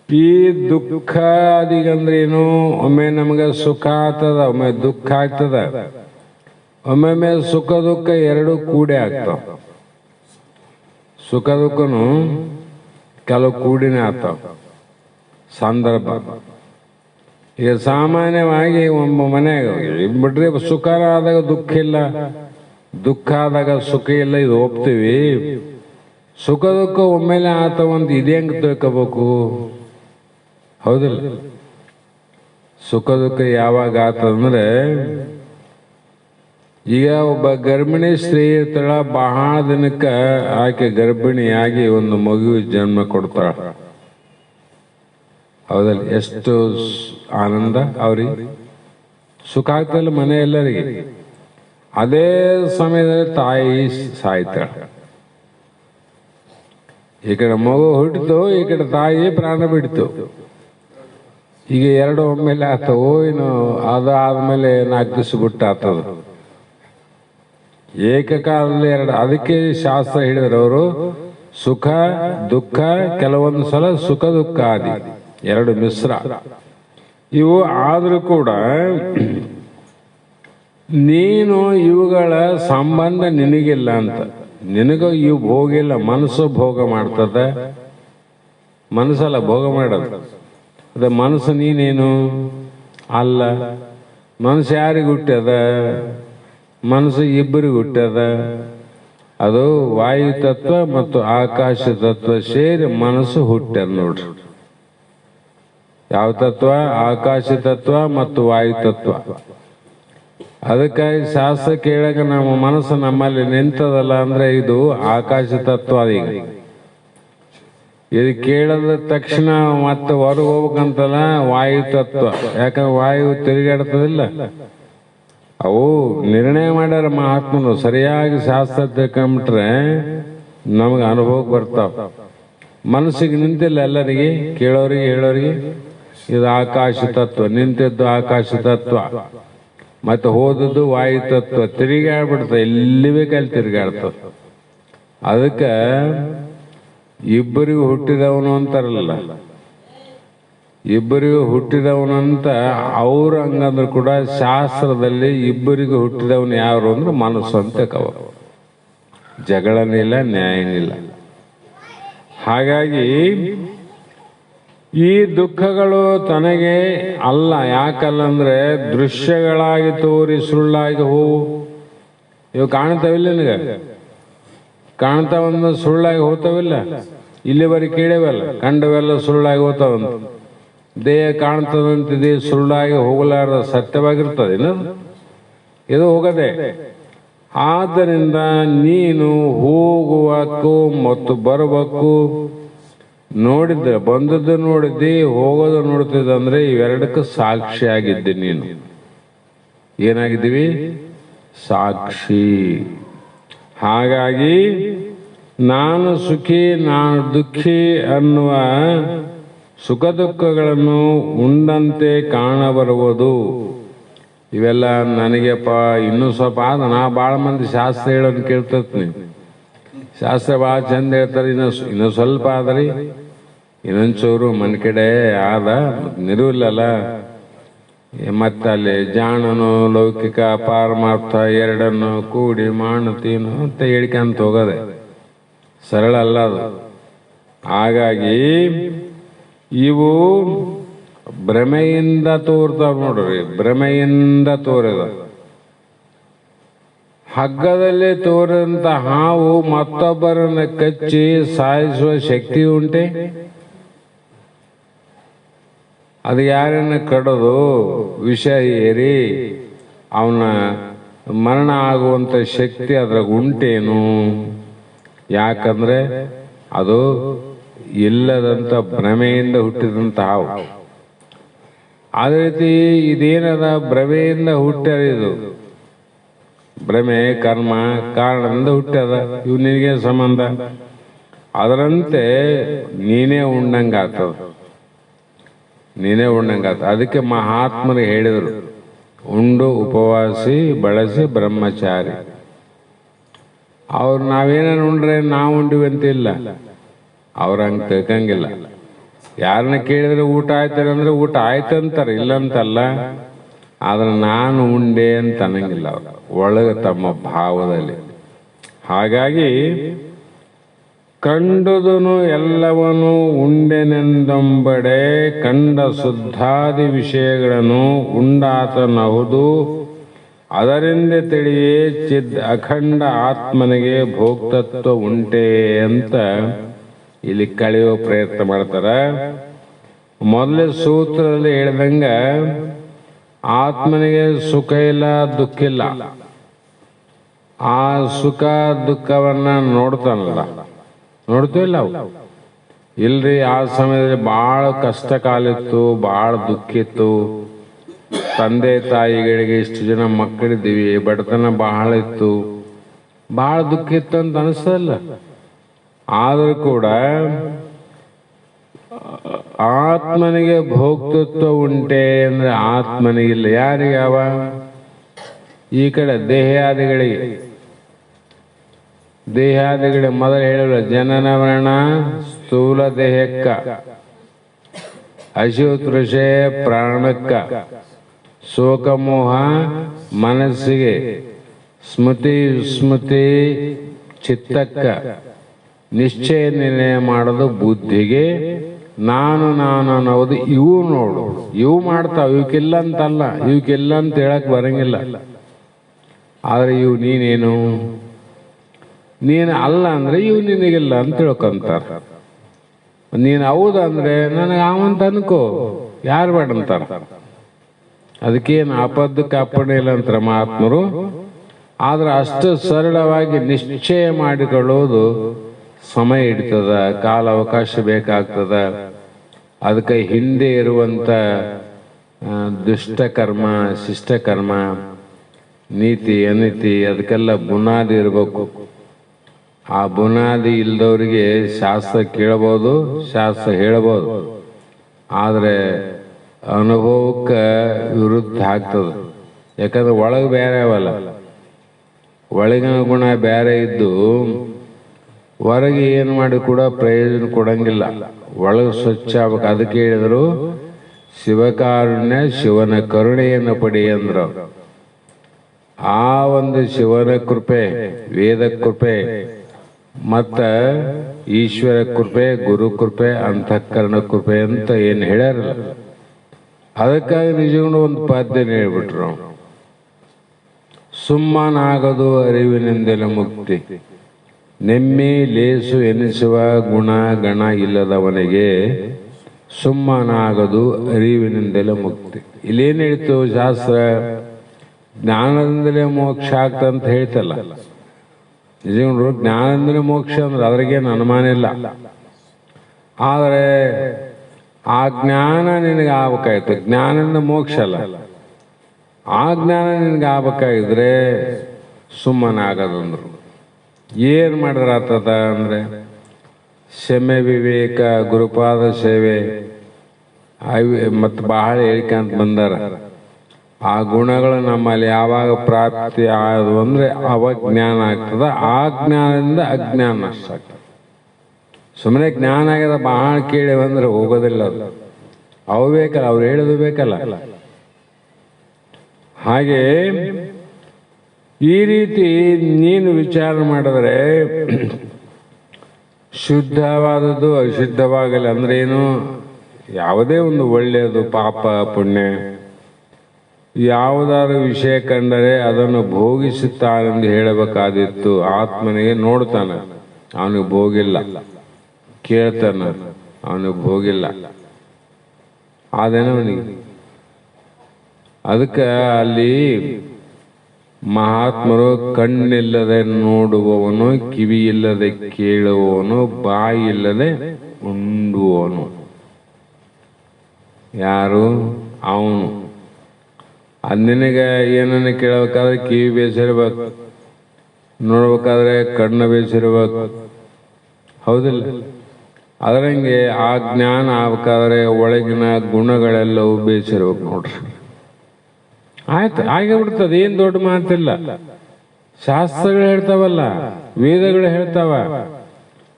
ಈ ದುಃಖಾದಿಗಂದ್ರೇನು? ಒಮ್ಮೆ ನಮಗೆ ಸುಖ ಆಗ್ತದ, ಒಮ್ಮೆ ದುಃಖ ಆಗ್ತದ. ಒಮ್ಮೊಮ್ಮೆ ಸುಖ ದುಃಖ ಎರಡು ಕೂಡಿ ಆಗ್ತಾವ. ಸುಖ ದುಃಖನು ಕೆಲವು ಕೂಡಿನೇ ಆಗ್ತಾವ ಸಂದರ್ಭ. ಈಗ ಸಾಮಾನ್ಯವಾಗಿ ಒಬ್ಬ ಮನೆಯಾಗ ಬಿಡ್ರಿ ಸುಖ ಆದಾಗ ದುಃಖ ಇಲ್ಲ, ದುಃಖ ಆದಾಗ ಸುಖ ಇಲ್ಲ, ಇದು ಒಪ್ತೀವಿ. ಸುಖ ದುಃಖ ಒಮ್ಮೆಲೆ ಆತವಂತ ಇದು ಹೆಂಗೆ ತಿಳ್ಕೋಬೇಕು? ಹೌದಿಲ್ಲ? ಸುಖ ದುಃಖ ಯಾವಾಗ ಆತಂದ್ರೆ, ಈಗ ಒಬ್ಬ ಗರ್ಭಿಣಿ ಸ್ತ್ರೀ ಇರ್ತಾಳ, ಬಹಳ ದಿನಕ್ಕೆ ಆಕೆ ಗರ್ಭಿಣಿಯಾಗಿ ಒಂದು ಮಗು ಜನ್ಮ ಕೊಡ್ತಾಳ. ಹೌದಲ್ಲ? ಎಷ್ಟು ಆನಂದ ಅವ್ರಿಗೆ, ಸುಖ ಆಗ್ತಲ್ಲ ಮನೆ ಎಲ್ಲರಿಗೆ. ಅದೇ ಸಮಯದಲ್ಲಿ ತಾಯಿ ಸಾಯ್ತಾಳ. ಈ ಕಡೆ ಮಗು ಹುಟ್ಟಿತು, ಈ ಕಡೆ ತಾಯಿ ಪ್ರಾಣ ಬಿಡ್ತು. ಈಗ ಎರಡು ಒಮ್ಮೆಲೆ ಆತವು. ಇನ್ನು ಅದಾದ್ಮೇಲೆ 4 ದಿವಸ ಬಿಟ್ಟು ಆಗ್ತದ. ಏಕಕಾಲದಲ್ಲಿ ಎರಡು. ಅದಕ್ಕೆ ಶಾಸ್ತ್ರ ಹೇಳಿದ್ರು ಅವರು, ಸುಖ ದುಃಖ, ಕೆಲವೊಂದು ಸಲ ಸುಖ ದುಃಖ ಆದಿ ಎರಡು ಮಿಶ್ರ ಇವು. ಆದ್ರೂ ಕೂಡ ನೀನು ಇವುಗಳ ಸಂಬಂಧ ನಿನಗಿಲ್ಲ ಅಂತ. ನಿನಗ ಇವು ಭೋಗಿಲ್ಲ, ಮನಸ್ಸು ಭೋಗ ಮಾಡ್ತದ. ಮನಸ್ಸಲ್ಲ ಭೋಗ ಮಾಡೋದು, ಅದ ಮನಸ್ಸು ನೀನೇನು ಅಲ್ಲ. ಮನಸ್ಸು ಯಾರಿಗೆ ಹುಟ್ಟ್ಯದ? ಮನಸ್ಸು ಇಬ್ಬರಿಗೆ ಹುಟ್ಟ್ಯದ. ಅದು ವಾಯು ತತ್ವ ಮತ್ತು ಆಕಾಶ ತತ್ವ ಸೇರಿ ಮನಸ್ಸು ಹುಟ್ಟ್ಯದ ನೋಡ್ರಿ. ಯಾವ ತತ್ವ? ಆಕಾಶ ತತ್ವ ಮತ್ತು ವಾಯು ತತ್ವ. ಅದಕ್ಕಾಗಿ ಶಾಸ್ತ್ರ ಕೇಳಕ ನಮ್ಮ ಮನಸ್ಸು ನಮ್ಮಲ್ಲಿ ನಿಂತದಲ್ಲ ಅಂದ್ರೆ ಇದು ಆಕಾಶ ತತ್ವ. ಈಗ ಇದು ಕೇಳದ ತಕ್ಷಣ ಮತ್ತೆ ಹೊರಗೆ ಹೋಗ್ಬೇಕಂತಲ್ಲ ವಾಯು ತತ್ವ. ಯಾಕಂದ್ರೆ ವಾಯು ತಿರುಗಾಡ್ತದಿಲ್ಲ. ಅವು ನಿರ್ಣಯ ಮಾಡ್ಯಾರ ಮಹಾತ್ಮನು. ಸರಿಯಾಗಿ ಶಾಸ್ತ್ರ ತಿಳ್ಕೊಂಬಿಟ್ರೆ ನಮಗೆ ಅನುಭವಕ್ಕೆ ಬರ್ತಾವ. ಮನಸ್ಸಿಗೆ ನಿಂತಿಲ್ಲ ಎಲ್ಲರಿಗೆ, ಕೇಳೋರಿಗೆ ಹೇಳೋರಿಗೆ. ಇದು ಆಕಾಶ ತತ್ವ, ನಿಂತಿದ್ದು ಆಕಾಶ ತತ್ವ, ಮತ್ತೆ ಹೋದದ್ದು ವಾಯು ತತ್ವ. ತಿರುಗಾಡ್ಬಿಡ್ತದೆ, ಎಲ್ಲಿ ಬೇಕಲ್ಲಿ ತಿರುಗಾಡ್ತದ. ಅದಕ್ಕೆ ಇಬ್ಬರಿಗೂ ಹುಟ್ಟಿದವನು ಅಂತಾರಲ್ಲ, ಇಬ್ಬರಿಗೂ ಹುಟ್ಟಿದವನಂತ ಅವ್ರ ಹಂಗಂದ್ರು ಕೂಡ ಶಾಸ್ತ್ರದಲ್ಲಿ ಇಬ್ಬರಿಗೂ ಹುಟ್ಟಿದವನು ಯಾರು ಅಂದ್ರೆ ಮನಸ್ಸು ಅಂತ ಕವ. ಜಗಳನಿಲ್ಲ, ನ್ಯಾಯನಿಲ್ಲ. ಹಾಗಾಗಿ ಈ ದುಃಖಗಳು ತನಗೆ ಅಲ್ಲ. ಯಾಕಲ್ಲಂದ್ರೆ ದೃಶ್ಯಗಳಾಗಿ ತೋರಿ ಸುಳ್ಳಾಗಿ ಹೂವು. ಇವು ಕಾಣ್ತಾವಿಲ್ಲ ನಿನಗೆ, ಕಾಣ್ತಾವಂದ ಸುಳ್ಳಾಗಿ ಹೋಗ್ತಾವಿಲ್ಲ. ಇಲ್ಲಿವರೆಗೆ ಕೇಳೇವಲ್ಲ, ಕಂಡವೆಲ್ಲ ಸುಳ್ಳಾಗಿ ಹೋಗ್ತಾವಂತ. ದೇಹ ಕಾಣ್ತದಂತಿದೆ, ಸುಳ್ಳಾಗಿ ಹೋಗಲಾರದ ಸತ್ಯವಾಗಿರ್ತದೆ. ಇದು ಹೋಗದೆ. ಆದ್ದರಿಂದ ನೀನು ಹೋಗುವಕ್ಕೂ ಮತ್ತು ಬರಬೇಕು ನೋಡಿದ್ದೆ, ಬಂದದ್ದು ನೋಡಿದ್ದಿ, ಹೋಗೋದು ನೋಡ್ತಿದ್ದ ಅಂದ್ರೆ ಇವೆರಡಕ್ಕೂ ಸಾಕ್ಷಿಯಾಗಿದ್ದೆ. ನೀನು ಏನಾಗಿದ್ದೀವಿ? ಸಾಕ್ಷಿ. ಹಾಗಾಗಿ ನಾನು ಸುಖಿ ನಾನು ದುಃಖಿ ಅನ್ನುವ ಸುಖ ದುಃಖಗಳನ್ನು ಉಂಡಂತೆ ಕಾಣಬರುವುದು. ಇವೆಲ್ಲ ನನಗೆಪ್ಪ ಇನ್ನೂ ಸ್ವಲ್ಪ ಆದ. ನಾ ಭಾಳ ಮಂದಿ ಶಾಸ್ತ್ರ ಹೇಳೋದು ಕೇಳ್ತತ್ನಿ. ಶಾಸ್ತ್ರ ಭಾಳ ಚಂದ ಹೇಳ್ತಾರೆ. ಇನ್ನೂ ಸ್ವಲ್ಪ ಆದ್ರಿ, ಇನ್ನೊಂಚೂರು ಮನ್ ಕಡೆ ಆದ ನಿರುಲ್ಲಲ್ಲ. ಮತ್ತೆ ಅಲ್ಲಿ ಜಾಣನು ಲೌಕಿಕ ಪಾರಮಾರ್ಥ ಎರಡನ್ನು ಕೂಡಿ ಮಾಡ್ತೀನು ಅಂತ ಹೇಳ್ಕಂತ ಹೋಗೋದೆ ಸರಳ ಅಲ್ಲ ಅದು. ಹಾಗಾಗಿ ಇವು ಭ್ರಮೆಯಿಂದ ತೋರ್ತಾವ ನೋಡ್ರಿ. ಭ್ರಮೆಯಿಂದ ತೋರಿದ ಹಗ್ಗದಲ್ಲಿ ತೋರಿದಂತ ಹಾವು ಮತ್ತೊಬ್ಬರನ್ನು ಕಚ್ಚಿ ಸಾಯಿಸುವ ಶಕ್ತಿ ಉಂಟೆ? ಅದು ಯಾರನ್ನ ಕಡೋದು ವಿಷ ಏರಿ ಅವನ ಮರಣ ಆಗುವಂತ ಶಕ್ತಿ ಅದ್ರಾಗ ಉಂಟೇನು? ಯಾಕಂದ್ರೆ ಅದು ಇಲ್ಲದಂಥ ಭ್ರಮೆಯಿಂದ ಹುಟ್ಟಿದಂಥ ಹಾವು. ಅದೇ ರೀತಿ ಇದೇನದ ಭ್ರಮೆಯಿಂದ ಹುಟ್ಟ್ಯದ, ಇದು ಭ್ರಮೆ ಕರ್ಮ ಕಾರಣದಿಂದ ಹುಟ್ಟ್ಯದ, ಇವು ನಿನಗೆ ಸಂಬಂಧ. ಅದರಂತೆ ನೀನೇ ಉಣ್ಣಂಗಾಗ್ತದ, ನೀನೇ ಉಣ್ಣಂಗಾಗ್ತದ. ಅದಕ್ಕೆ ಮಹಾತ್ಮರು ಹೇಳಿದರು, ಉಂಡು ಉಪವಾಸಿ ಬಳಸಿ ಬ್ರಹ್ಮಚಾರಿ. ಅವ್ರು ನಾವೇನೇನು ಉಂಡ್ರೆ ನಾವು ಉಂಡಿವಿ ಅಂತಿಲ್ಲ, ಅವ್ರ ಹಂಗೆ ತಿಳ್ಕಂಗಿಲ್ಲ. ಯಾರನ್ನ ಕೇಳಿದ್ರೆ ಊಟ ಆಯ್ತಾರೆ ಅಂದ್ರೆ ಊಟ ಆಯ್ತಂತಾರೆ, ಇಲ್ಲಂತಲ್ಲ. ಆದ್ರೆ ನಾನು ಉಂಡೆ ಅಂತ ಅನ್ನಂಗಿಲ್ಲ ಅವ್ರು ಒಳಗೆ ತಮ್ಮ ಭಾವದಲ್ಲಿ. ಹಾಗಾಗಿ ಕಂಡುದನು ಎಲ್ಲವನ್ನೂ ಉಂಡೆನೆಂದೊಂಬಡೆ ಕಂಡ ಶುದ್ಧಾದಿ ವಿಷಯಗಳನ್ನು ಉಂಡಾತನಹುದು ಅದರಿಂದ ತಿಳಿಯೇ ಚಿದ್ ಅಖಂಡ ಆತ್ಮನಿಗೆ ಭೋಕ್ತತ್ವ ಉಂಟೆ ಅಂತ ಇಲ್ಲಿ ಕಳೆಯುವ ಪ್ರಯತ್ನ ಮಾಡ್ತಾರ. ಮೊದಲೇ ಸೂತ್ರದಲ್ಲಿ ಹೇಳಿದಂಗ ಆತ್ಮನಿಗೆ ಸುಖ ಇಲ್ಲ, ದುಃಖ ಇಲ್ಲ. ಆ ಸುಖ ದುಃಖವನ್ನ ನೋಡ್ತಾನಲ್ಲ, ನೋಡ್ತಿಲ್ಲ ಅವು ಇಲ್ರಿ. ಆ ಸಮಯದಲ್ಲಿ ಬಹಳ ಕಷ್ಟ ಕಾಲಿತ್ತು, ಬಹಳ ದುಃಖ ಇತ್ತು. ತಂದೆ ತಾಯಿಗಳಿಗೆ ಇಷ್ಟು ಜನ ಮಕ್ಕಳಿದ್ದೀವಿ, ಬಡತನ ಬಹಳ ಇತ್ತು, ಬಹಳ ದುಃಖ ಇತ್ತು ಅಂತ ಅನಿಸ್ತಲ್ಲ. ಆದರೂ ಕೂಡ ಆತ್ಮನಿಗೆ ಭೋಕ್ತೃತ್ವ ಉಂಟೆ ಅಂದ್ರೆ ಆತ್ಮನಿಗಿಲ್ಲ. ಯಾರಿಗೆ? ಯಾವ ಈ ಕಡೆ ದೇಹಾದಿಗಳಿಗೆ ಮೊದಲು ಹೇಳಲ್ಲ. ಜನನ ಮರಣ ಸ್ಥೂಲ ದೇಹಕ್ಕ, ಹಸಿವು ತೃಷೆ ಪ್ರಾಣಕ್ಕ, ಶೋಕಮೋಹ ಮನಸ್ಸಿಗೆ, ಸ್ಮೃತಿ ವಿಸ್ಮೃತಿ ಚಿತ್ತಕ್ಕ, ನಿಶ್ಚಯ ನಿರ್ಣಯ ಮಾಡೋದು ಬುದ್ಧಿಗೆ, ನಾನು ಅನ್ನೋದು ಇವು ನೋಡು. ಇವು ಮಾಡ್ತಾವ, ಇವಕ್ಕಿಲ್ಲ ಅಂತಲ್ಲ, ಇವಕ್ಕಿಲ್ಲ ಅಂತ ಹೇಳಕ್ ಬರಂಗಿಲ್ಲ. ಆದ್ರೆ ಇವು ನೀನೇನು, ನೀನು ಅಲ್ಲ ಅಂದ್ರೆ ಇವು ನಿನಗಿಲ್ಲ ಅಂತ ತಿಳ್ಕೊಂತಾರ. ನೀನು ಹೌದಂದ್ರೆ ನನಗೆ ಅವಂತ ಅನ್ಕೋ, ಯಾರು ಬೇಡ ಅಂತಾರ. ಅದಕ್ಕೇನು ಅಪದ್ದಕ್ಕೆ ಅಪ್ಪಣೆ ಇಲ್ಲ ಅಂತಾರೆ ಮಹಾತ್ಮರು. ಆದ್ರೆ ಅಷ್ಟು ಸರಳವಾಗಿ ನಿಶ್ಚಯ ಮಾಡಿಕೊಳ್ಳೋದು ಸಮಯ ಹಿಡಿತದ, ಕಾಲ ಅವಕಾಶ ಬೇಕಾಗ್ತದ. ಅದಕ್ಕೆ ಹಿಂದೆ ಇರುವಂತ ದುಷ್ಟಕರ್ಮ ಶಿಷ್ಟಕರ್ಮ ನೀತಿ ಅನೀತಿ ಅದಕ್ಕೆಲ್ಲ ಬುನಾದಿ ಇರಬೇಕು. ಆ ಬುನಾದಿ ಇಲ್ದವರಿಗೆ ಶಾಸ್ತ್ರ ಕೇಳಬಹುದು, ಶಾಸ್ತ್ರ ಹೇಳಬಹುದು, ಆದರೆ ಅನುಭವಕ್ಕೆ ವಿರುದ್ಧ ಆಗ್ತದೆ. ಯಾಕಂದ್ರೆ ಒಳಗೆ ಬೇರೆ ಅವಲ್ಲ, ಒಳಗಿನ ಗುಣ ಬೇರೆ ಇದ್ದು ಹೊರಗೆ ಏನು ಮಾಡಿ ಕೂಡ ಪ್ರಯೋಜನ ಕೊಡಂಗಿಲ್ಲ. ಒಳಗೆ ಸ್ವಚ್ಛ ಆಗ್ಬೇಕು. ಅದಕ್ಕೆ ಹೇಳಿದ್ರು ಶಿವಕಾರುಣ್ಯ ಶಿವನ ಕರುಣೆಯನ್ನು ಪಡಿ ಅಂದ್ರು. ಆ ಒಂದು ಶಿವನ ಕೃಪೆ, ವೇದ ಕೃಪೆ, ಮತ್ತ ಈಶ್ವರ ಕೃಪೆ, ಗುರು ಕೃಪೆ, ಅಂತಃಕರಣ ಕೃಪೆ ಅಂತ ಏನು ಹೇಳ್ಯಾರಲ್ಲ, ಅದಕ್ಕಾಗಿ ನಿಜಗಳು ಒಂದು ಪದ್ಯ ಹೇಳ್ಬಿಟ್ರು. ಸುಮ್ಮನಾಗದು ಅರಿವಿನಿಂದಲೇ ಮುಕ್ತಿ, ನೆಮ್ಮಿ ಲೇಸು ಎನಿಸುವ ಗುಣ ಗಣ ಇಲ್ಲದವನಿಗೆ ಸುಮ್ಮನಾಗದು ಅರಿವಿನಿಂದಲೇ ಮುಕ್ತಿ. ಇಲ್ಲೇನು ಹೇಳ್ತು ಶಾಸ್ತ್ರ? ಜ್ಞಾನದಿಂದಲೇ ಮೋಕ್ಷ ಆಗ್ತಂತ ಹೇಳ್ತಲ್ಲ. ನಿಜಗಳು ಜ್ಞಾನದಿಂದಲೇ ಮೋಕ್ಷ ಅಂದ್ರೆ ಅದ್ರಿಗೇನು ಅನುಮಾನ ಇಲ್ಲ. ಆದರೆ ಆ ಜ್ಞಾನ ನಿನಗೆ ಆಗ್ಬೇಕಾಯ್ತು, ಜ್ಞಾನದಿಂದ ಮೋಕ್ಷ ಅಲ್ಲ. ಆ ಜ್ಞಾನ ನಿನಗೆ ಆಗ್ಬೇಕಾಗಿದ್ರೆ ಸುಮ್ಮನಾಗದಂದ್ರು. ಏನು ಮಾಡಿದ್ರೆ ಆಗ್ತದ ಅಂದ್ರೆ ಶಮೆ ವಿವೇಕ, ಗುರುಪಾದ ಸೇವೆ ಮತ್ತು ಬಹಳ ಹೇಳಿಕಂತ ಬಂದಾರ. ಆ ಗುಣಗಳು ನಮ್ಮಲ್ಲಿ ಯಾವಾಗ ಪ್ರಾಪ್ತಿ ಆದವು ಅಂದ್ರೆ ಅವಾಗ ಜ್ಞಾನ ಆಗ್ತದ. ಆ ಜ್ಞಾನದಿಂದ ಅಜ್ಞಾನ ನಷ್ಟ ಆಗ್ತದೆ. ಸುಮ್ಮನೆ ಜ್ಞಾನ ಆಗ್ಯದ ಬಹಳ ಕೇಳಿ ಬಂದ್ರೆ ಹೋಗೋದಿಲ್ಲ. ಅದು ಅವು ಬೇಕಲ್ಲ, ಅವ್ರು ಹೇಳೋದು ಬೇಕಲ್ಲ. ಹಾಗೆ ಈ ರೀತಿ ನೀನು ವಿಚಾರ ಮಾಡಿದ್ರೆ ಶುದ್ಧವಾದದ್ದು ಅಶುದ್ಧವಾಗಲಿ ಅಂದ್ರೆ ಏನು? ಯಾವುದೇ ಒಂದು ಒಳ್ಳೆಯದು ಪಾಪ ಪುಣ್ಯ ಯಾವುದಾದ್ರು ವಿಷಯ ಕಂಡರೆ ಅದನ್ನು ಭೋಗಿಸುತ್ತಾನೆಂದು ಹೇಳಬೇಕಾದಿತ್ತು. ಆತ್ಮನಿಗೆ ನೋಡ್ತಾನೆ, ಅವನಿಗೆ ಭೋಗಿಲ್ಲ. ಕೇಳ್ತಾನ, ಅವನಿಗೆ ಭೋಗಿಲ್ಲ. ಅದೇನೋ ಅವನಿಗೆ. ಅದಕ್ಕೆ ಅಲ್ಲಿ ಮಹಾತ್ಮರು ಕಣ್ಣಿಲ್ಲದೆ ನೋಡುವವನು, ಕಿವಿ ಇಲ್ಲದೆ ಕೇಳುವವನು, ಬಾಯಿ ಇಲ್ಲದೆ ಉಂಡುವವನು. ಯಾರು? ಅವನು. ಅದು ನಿನಗೆ ಏನನ್ನ ಕೇಳಬೇಕಾದ್ರೆ ಕಿವಿ ಬೇಸಿರ್ಬೇಕು, ನೋಡ್ಬೇಕಾದ್ರೆ ಕಣ್ಣು ಬೇಸಿರ್ಬೇಕು, ಹೌದಿಲ್ಲ? ಅದರಂಗೆ ಆ ಜ್ಞಾನ ಆಗ್ಬೇಕಾದ್ರೆ ಒಳಗಿನ ಗುಣಗಳೆಲ್ಲವೂ ಬೇಸಿರ್ಬೇಕು ನೋಡ್ರಿ. ಆಯ್ತು, ಹಾಗೆ ಬಿಡ್ತದೆ. ಏನ್ ದೊಡ್ಡ ಮಾತಿಲ್ಲ. ಶಾಸ್ತ್ರಗಳು ಹೇಳ್ತಾವಲ್ಲ, ವೇದಗಳು ಹೇಳ್ತಾವ.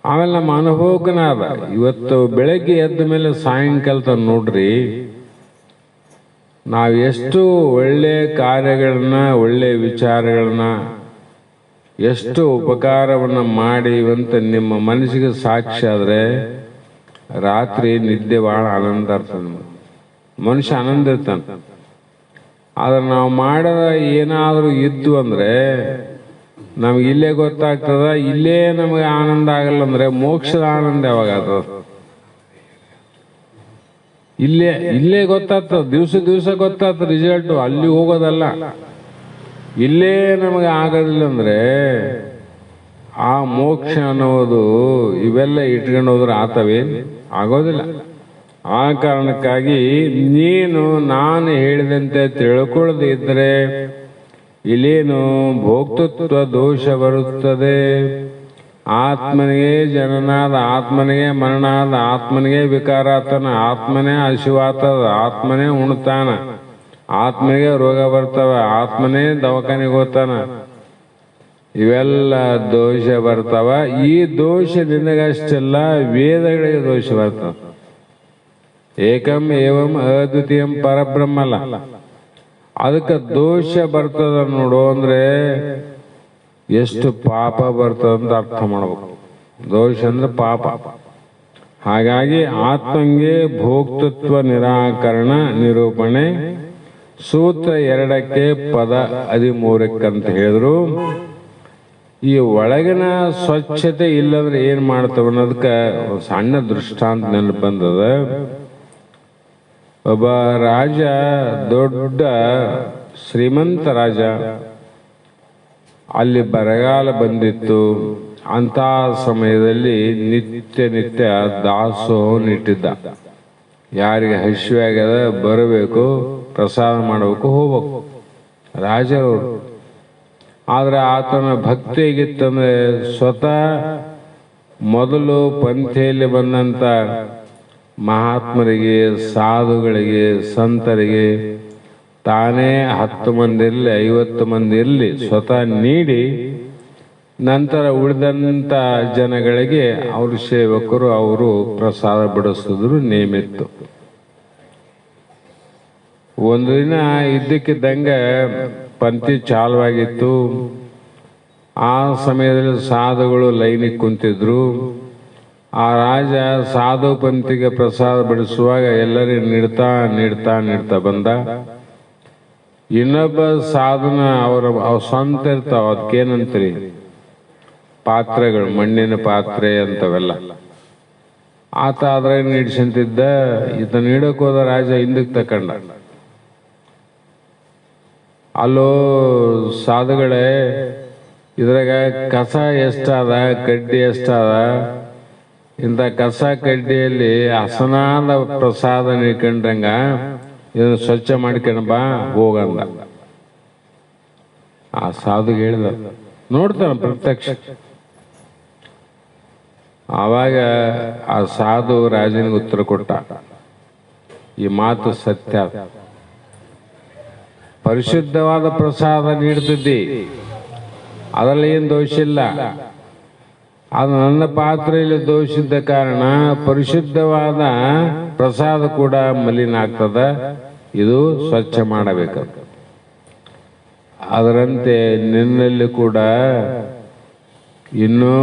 ಆಮೇಲೆ ನಮ್ಮ ಅನುಭವಕನಾದ. ಇವತ್ತು ಬೆಳಗ್ಗೆ ಎದ್ದ ಮೇಲೆ ಸಾಯಂಕಾಲ ನೋಡ್ರಿ, ನಾವು ಎಷ್ಟು ಒಳ್ಳೆ ಕಾರ್ಯಗಳನ್ನ, ಒಳ್ಳೆ ವಿಚಾರಗಳನ್ನ, ಎಷ್ಟು ಉಪಕಾರವನ್ನ ಮಾಡಿವಂತ ನಿಮ್ಮ ಮನಸ್ಸಿಗೆ ಸಾಕ್ಷಿ ಆದ್ರೆ ರಾತ್ರಿ ನಿದ್ದೆ ಬಹಳ ಆನಂದ ಇರ್ತದೆ. ಮನುಷ್ಯ ಆನಂದ ಇರ್ತಾನೆ. ಆದ್ರೆ ನಾವು ಮಾಡದ ಏನಾದರೂ ಇದ್ದು ಅಂದ್ರೆ ನಮ್ಗೆ ಇಲ್ಲೇ ಗೊತ್ತಾಗ್ತದ. ಇಲ್ಲೇ ನಮಗೆ ಆನಂದ ಆಗಲ್ಲ ಅಂದ್ರೆ ಮೋಕ್ಷದ ಆನಂದ ಯಾವಾಗ ಆಗ್ತದ? ಇಲ್ಲೇ ಗೊತ್ತಾಗ್ತದ, ದಿವಸ ಗೊತ್ತಾಗ್ತದ ರಿಸಲ್ಟು. ಅಲ್ಲಿ ಹೋಗೋದಲ್ಲ. ಇಲ್ಲೇ ನಮಗೆ ಆಗೋದಿಲ್ಲ ಅಂದ್ರೆ ಆ ಮೋಕ್ಷ ಅನ್ನೋದು ಇವೆಲ್ಲ ಇಟ್ಕೊಂಡು ಹೋದ್ರೆ ಆತವೇ? ಆಗೋದಿಲ್ಲ. ಆ ಕಾರಣಕ್ಕಾಗಿ ನೀನು ನಾನು ಹೇಳಿದಂತೆ ತಿಳ್ಕೊಳ್ಳದೆ ಇದ್ರೆ ಇಲ್ಲೇನು ಭೋಕ್ತೃತ್ವ ದೋಷ ಬರುತ್ತದೆ. ಆತ್ಮನಿಗೆ ಜನನಾದ, ಆತ್ಮನಿಗೆ ಮರಣಾದ, ಆತ್ಮನಿಗೆ ವಿಕಾರಾತನ, ಆತ್ಮನೇ ಹಸಿವಾತದ, ಆತ್ಮನೇ ಉಣ್ತಾನ, ಆತ್ಮನಿಗೆ ರೋಗ ಬರ್ತವ, ಆತ್ಮನೇ ದವಾಖಾನೆಗೆ ಹೋಗ್ತಾನ. ಇವೆಲ್ಲ ದೋಷ ಬರ್ತಾವ. ಈ ದೋಷ ನಿನಗಷ್ಟೆಲ್ಲ, ವೇದಗಳಿಗೆ ದೋಷ ಬರ್ತಾವ. ಏಕಂ ಏವಂ ಅದ್ವಿತೀಯಂ ಪರಬ್ರಹ್ಮಲ್ಲ. ಅದಕ್ಕೆ ದೋಷ ಬರ್ತದ ನೋಡು ಅಂದ್ರೆ ಎಷ್ಟು ಪಾಪ ಬರ್ತದಂತ ಅರ್ಥ ಮಾಡ್ಬೇಕು. ದೋಷ ಅಂದ್ರೆ ಪಾಪ. ಹಾಗಾಗಿ ಆತ್ಮಂಗೆ ಭೋಕ್ತೃತ್ವ ನಿರಾಕರಣ ನಿರೂಪಣೆ ಸೂತ್ರ 2ಕ್ಕೆ ಪದ 13 ಅಂತ ಹೇಳಿದ್ರು. ಈ ಒಳಗಿನ ಸ್ವಚ್ಛತೆ ಇಲ್ಲಂದ್ರೆ ಏನ್ ಮಾಡ್ತವ ಅನ್ನೋದಕ್ಕೆ ಸಣ್ಣ ದೃಷ್ಟಾಂತ ನೆನಪು ಬಂದದ. ಒಬ್ಬ ರಾಜ, ದೊಡ್ಡ ಶ್ರೀಮಂತ ರಾಜ. ಅಲ್ಲಿ ಬರಗಾಲ ಬಂದಿತ್ತು. ಅಂತ ಸಮಯದಲ್ಲಿ ನಿತ್ಯ ದಾಸೋಹ ಇಟ್ಟಿದ್ದ. ಯಾರಿಗೆ ಹಸಿವೆ ಆಗ್ಯದ ಬರಬೇಕು, ಪ್ರಸಾದ ಮಾಡಬೇಕು, ಹೋಗ್ಬೇಕು ರಾಜರವರು. ಆದ್ರೆ ಆತನ ಭಕ್ತಿ ಹೇಗಿತ್ತಂದ್ರೆ ಸ್ವತಃ ಮೊದಲು ಪಂಥೆಯಲ್ಲಿ ಬಂದಂತ ಮಹಾತ್ಮರಿಗೆ, ಸಾಧುಗಳಿಗೆ, ಸಂತರಿಗೆ ತಾನೇ 10 ಮಂದಿ ಇರಲಿ, 50 ಮಂದಿ ಇರಲಿ ಸ್ವತಃ ನೀಡಿ ನಂತರ ಉಳಿದಂತ ಜನಗಳಿಗೆ ಅವ್ರ ಸೇವಕರು ಅವರು ಪ್ರಸಾದ ಬಿಡಿಸಿದ್ರು ನೇಮಿತ್ತು. ಒಂದು ದಿನ ಇದ್ದಕ್ಕಿದ್ದಂಗೆ ಪಂಥಿ ಚಾಲುವಾಗಿತ್ತು. ಆ ಸಮಯದಲ್ಲಿ ಸಾಧುಗಳು ಲೈನಿಗೆ ಕುಂತಿದ್ರು. ಆ ರಾಜ ಸಾಧು ಪಂಥಿಗೆ ಪ್ರಸಾದ ಬಿಡಿಸುವಾಗ ಎಲ್ಲರಿಗೂ ನೀಡ್ತಾ ಬಂದ. ಇನ್ನೊಬ್ಬ ಸಾಧನ ಅವ್ರ ಸ್ವಂತ ಇರ್ತಾವ, ಅದಕ್ಕೇನಂತೀರಿ, ಪಾತ್ರೆಗಳು, ಮಣ್ಣಿನ ಪಾತ್ರೆ ಅಂತವೆಲ್ಲ. ಆತ ಅದ್ರಾಗ ನೀಡ್ಸಂತಿದ್ದ. ಈತ ನೀಡಕ್ ಹೋದ ರಾಜ ಹಿಂದಕ್ಕೆ ತಕೊಂಡ. ಅಲ್ಲೋ ಸಾಧುಗಳೇ, ಇದ್ರಾಗ ಕಸ ಎಷ್ಟಾದ, ಕಡ್ಡಿ ಎಷ್ಟಾದ, ಇಂಥ ಕಸ ಕಡ್ಡಿಯಲ್ಲಿ ಹಸನಾದ ಪ್ರಸಾದ ನೀಡ್ಕೊಂಡಂಗ ಇದನ್ನು ಸ್ವಚ್ಛ ಮಾಡ್ಕೊಂಡ ಬಾ ಹೋಗಂದ. ಆ ಸಾಧುಗೆ ಹೇಳಿದ, ನೋಡ್ತಾನ ಪ್ರತ್ಯಕ್ಷ. ಆವಾಗ ಆ ಸಾಧು ರಾಜನಿಗೆ ಉತ್ತರ ಕೊಟ್ಟ, ಈ ಮಾತು ಸತ್ಯ. ಪರಿಶುದ್ಧವಾದ ಪ್ರಸಾದ ನೀಡ್ತಿದ್ದಿ, ಅದರಲ್ಲಿ ಏನು ದೋಷ ಇಲ್ಲ. ಅದು ನನ್ನ ಪಾತ್ರೆಯಲ್ಲಿ ದೋಷಿದ್ದ ಕಾರಣ ಪರಿಶುದ್ಧವಾದ ಪ್ರಸಾದ ಕೂಡ ಮಲಿನ ಆಗ್ತದ. ಇದು ಸ್ವಚ್ಛ ಮಾಡಬೇಕು. ಅದರಂತೆ ನಿನ್ನಲ್ಲಿ ಕೂಡ ಇನ್ನೂ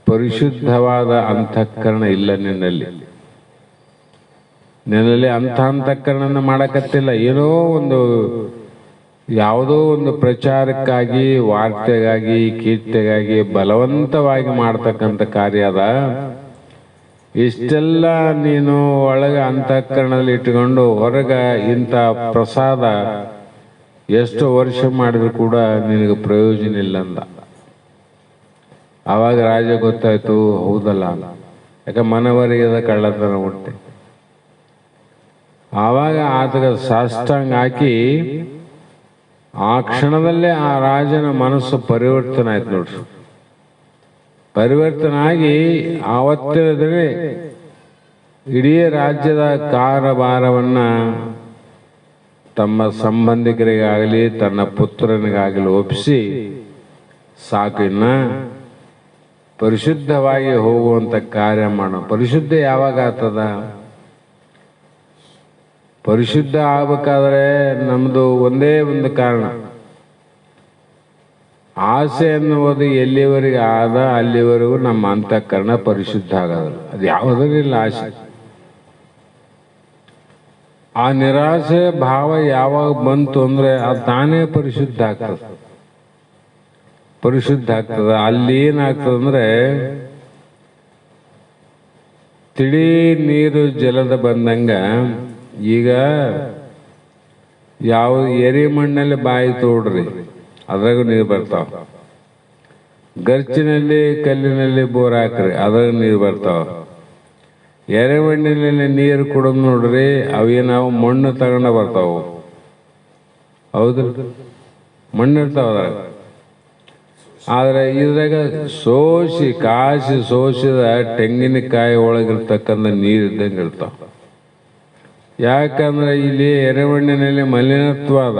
ಪರಿಶುದ್ಧವಾದ ಅಂತಃಕರಣ ಇಲ್ಲ. ನಿನ್ನಲ್ಲಿ ಅಂತಃಕರಣ ಮಾಡಕತ್ತಿಲ್ಲ. ಏನೋ ಒಂದು ಯಾವುದೋ ಒಂದು ಪ್ರಚಾರಕ್ಕಾಗಿ, ವಾರ್ತೆಗಾಗಿ, ಕೀರ್ತಿಗಾಗಿ ಬಲವಂತವಾಗಿ ಮಾಡ್ತಕ್ಕಂಥ ಕಾರ್ಯ ಅದ. ಇಷ್ಟೆಲ್ಲ ನೀನು ಒಳಗ ಅಂತಃಕರಣದಲ್ಲಿ ಇಟ್ಟುಕೊಂಡು ಹೊರಗ ಇಂಥ ಪ್ರಸಾದ ಎಷ್ಟು ವರ್ಷ ಮಾಡಿದ್ರು ಕೂಡ ನಿನಗೆ ಪ್ರಯೋಜನ ಇಲ್ಲ ಅಂದ. ಆವಾಗ ರಾಜ ಗೊತ್ತಾಯ್ತು, ಹೌದಲ್ಲ, ಯಾಕೆ ಮನವರಿಗದ ಕಳ್ಳತನ ಹುಟ್ಟೆ. ಆವಾಗ ಆತಗ ಸಾಷ್ಟಾಂಗ ಹಾಕಿ ಆ ಕ್ಷಣದಲ್ಲೇ ಆ ರಾಜನ ಮನಸ್ಸು ಪರಿವರ್ತನೆ ಆಯ್ತು ನೋಡ್ರಿ. ಪರಿವರ್ತನೆ ಆಗಿ ಆವತ್ತಿನ ದಿನ ಇಡೀ ರಾಜ್ಯದ ಕಾರಭಾರವನ್ನ ತಮ್ಮ ಸಂಬಂಧಿಕರಿಗಾಗಲಿ ತನ್ನ ಪುತ್ರನಿಗಾಗಲಿ ಒಪ್ಪಿಸಿ, ಸಾಕು ಇನ್ನ ಪರಿಶುದ್ಧವಾಗಿ ಹೋಗುವಂತ ಕಾರ್ಯ ಮಾಡೋ. ಪರಿಶುದ್ಧ ಯಾವಾಗ ಆಗ್ತದ? ಪರಿಶುದ್ಧ ಆಗ್ಬೇಕಾದ್ರೆ ನಮ್ದು ಒಂದೇ ಒಂದು ಕಾರಣ, ಆಸೆ ಎನ್ನುವುದು ಎಲ್ಲಿವರೆಗೆ ಆದ ಅಲ್ಲಿವರೆಗೂ ನಮ್ಮ ಅಂತಃಕರಣ ಪರಿಶುದ್ಧ ಆಗೋದಿಲ್ಲ. ಅದು ಯಾವುದರಿಲ್ಲ ಆಸೆ. ಆ ನಿರಾಸೆ ಭಾವ ಯಾವಾಗ ಬಂತು ಅಂದ್ರೆ ಅದು ತಾನೇ ಪರಿಶುದ್ಧ ಆಗ್ತದೆ. ಪರಿಶುದ್ಧ ಆಗ್ತದ. ಅಲ್ಲಿ ಏನಾಗ್ತದಂದ್ರೆ ತಿಳಿ ನೀರು ಜಲದ ಬಂದಂಗ, ಈಗ ಯಾವ ಎರಿ ಮಣ್ಣಲ್ಲಿ ಬಾಯಿ ತೋಡ್ರಿ ಅದ್ರಾಗ ನೀರು ಬರ್ತಾವ, ಗರ್ಚಿನಲ್ಲಿ ಕಲ್ಲಿನಲ್ಲಿ ಬೋರ್ ಹಾಕ್ರಿ ಅದ್ರಾಗ ನೀರು ಬರ್ತಾವ, ಎರೆಮಣ್ಣಿನಲ್ಲಿ ನೀರು ಕುಡಿದ್ ನೋಡ್ರಿ ಅವೇನಾವು ಮಣ್ಣು ತಗೊಂಡ ಬರ್ತಾವ. ಹೌದು, ಮಣ್ಣು ಇರ್ತಾವ ಅದ್ರಾಗ. ಆದ್ರೆ ಇದ್ರಾಗ ಕಾಸಿ ಸೋಸಿದ ತೆಂಗಿನಕಾಯಿ ಒಳಗಿರ್ತಕ್ಕಂಥ ನೀರು ಇದ್ದಂಗೆ ಇರ್ತಾವ. ಯಾಕಂದ್ರೆ ಇಲ್ಲಿ ಎರೆಮಣ್ಣಿನಲ್ಲಿ ಮಲಿನತ್ವ ಅದ,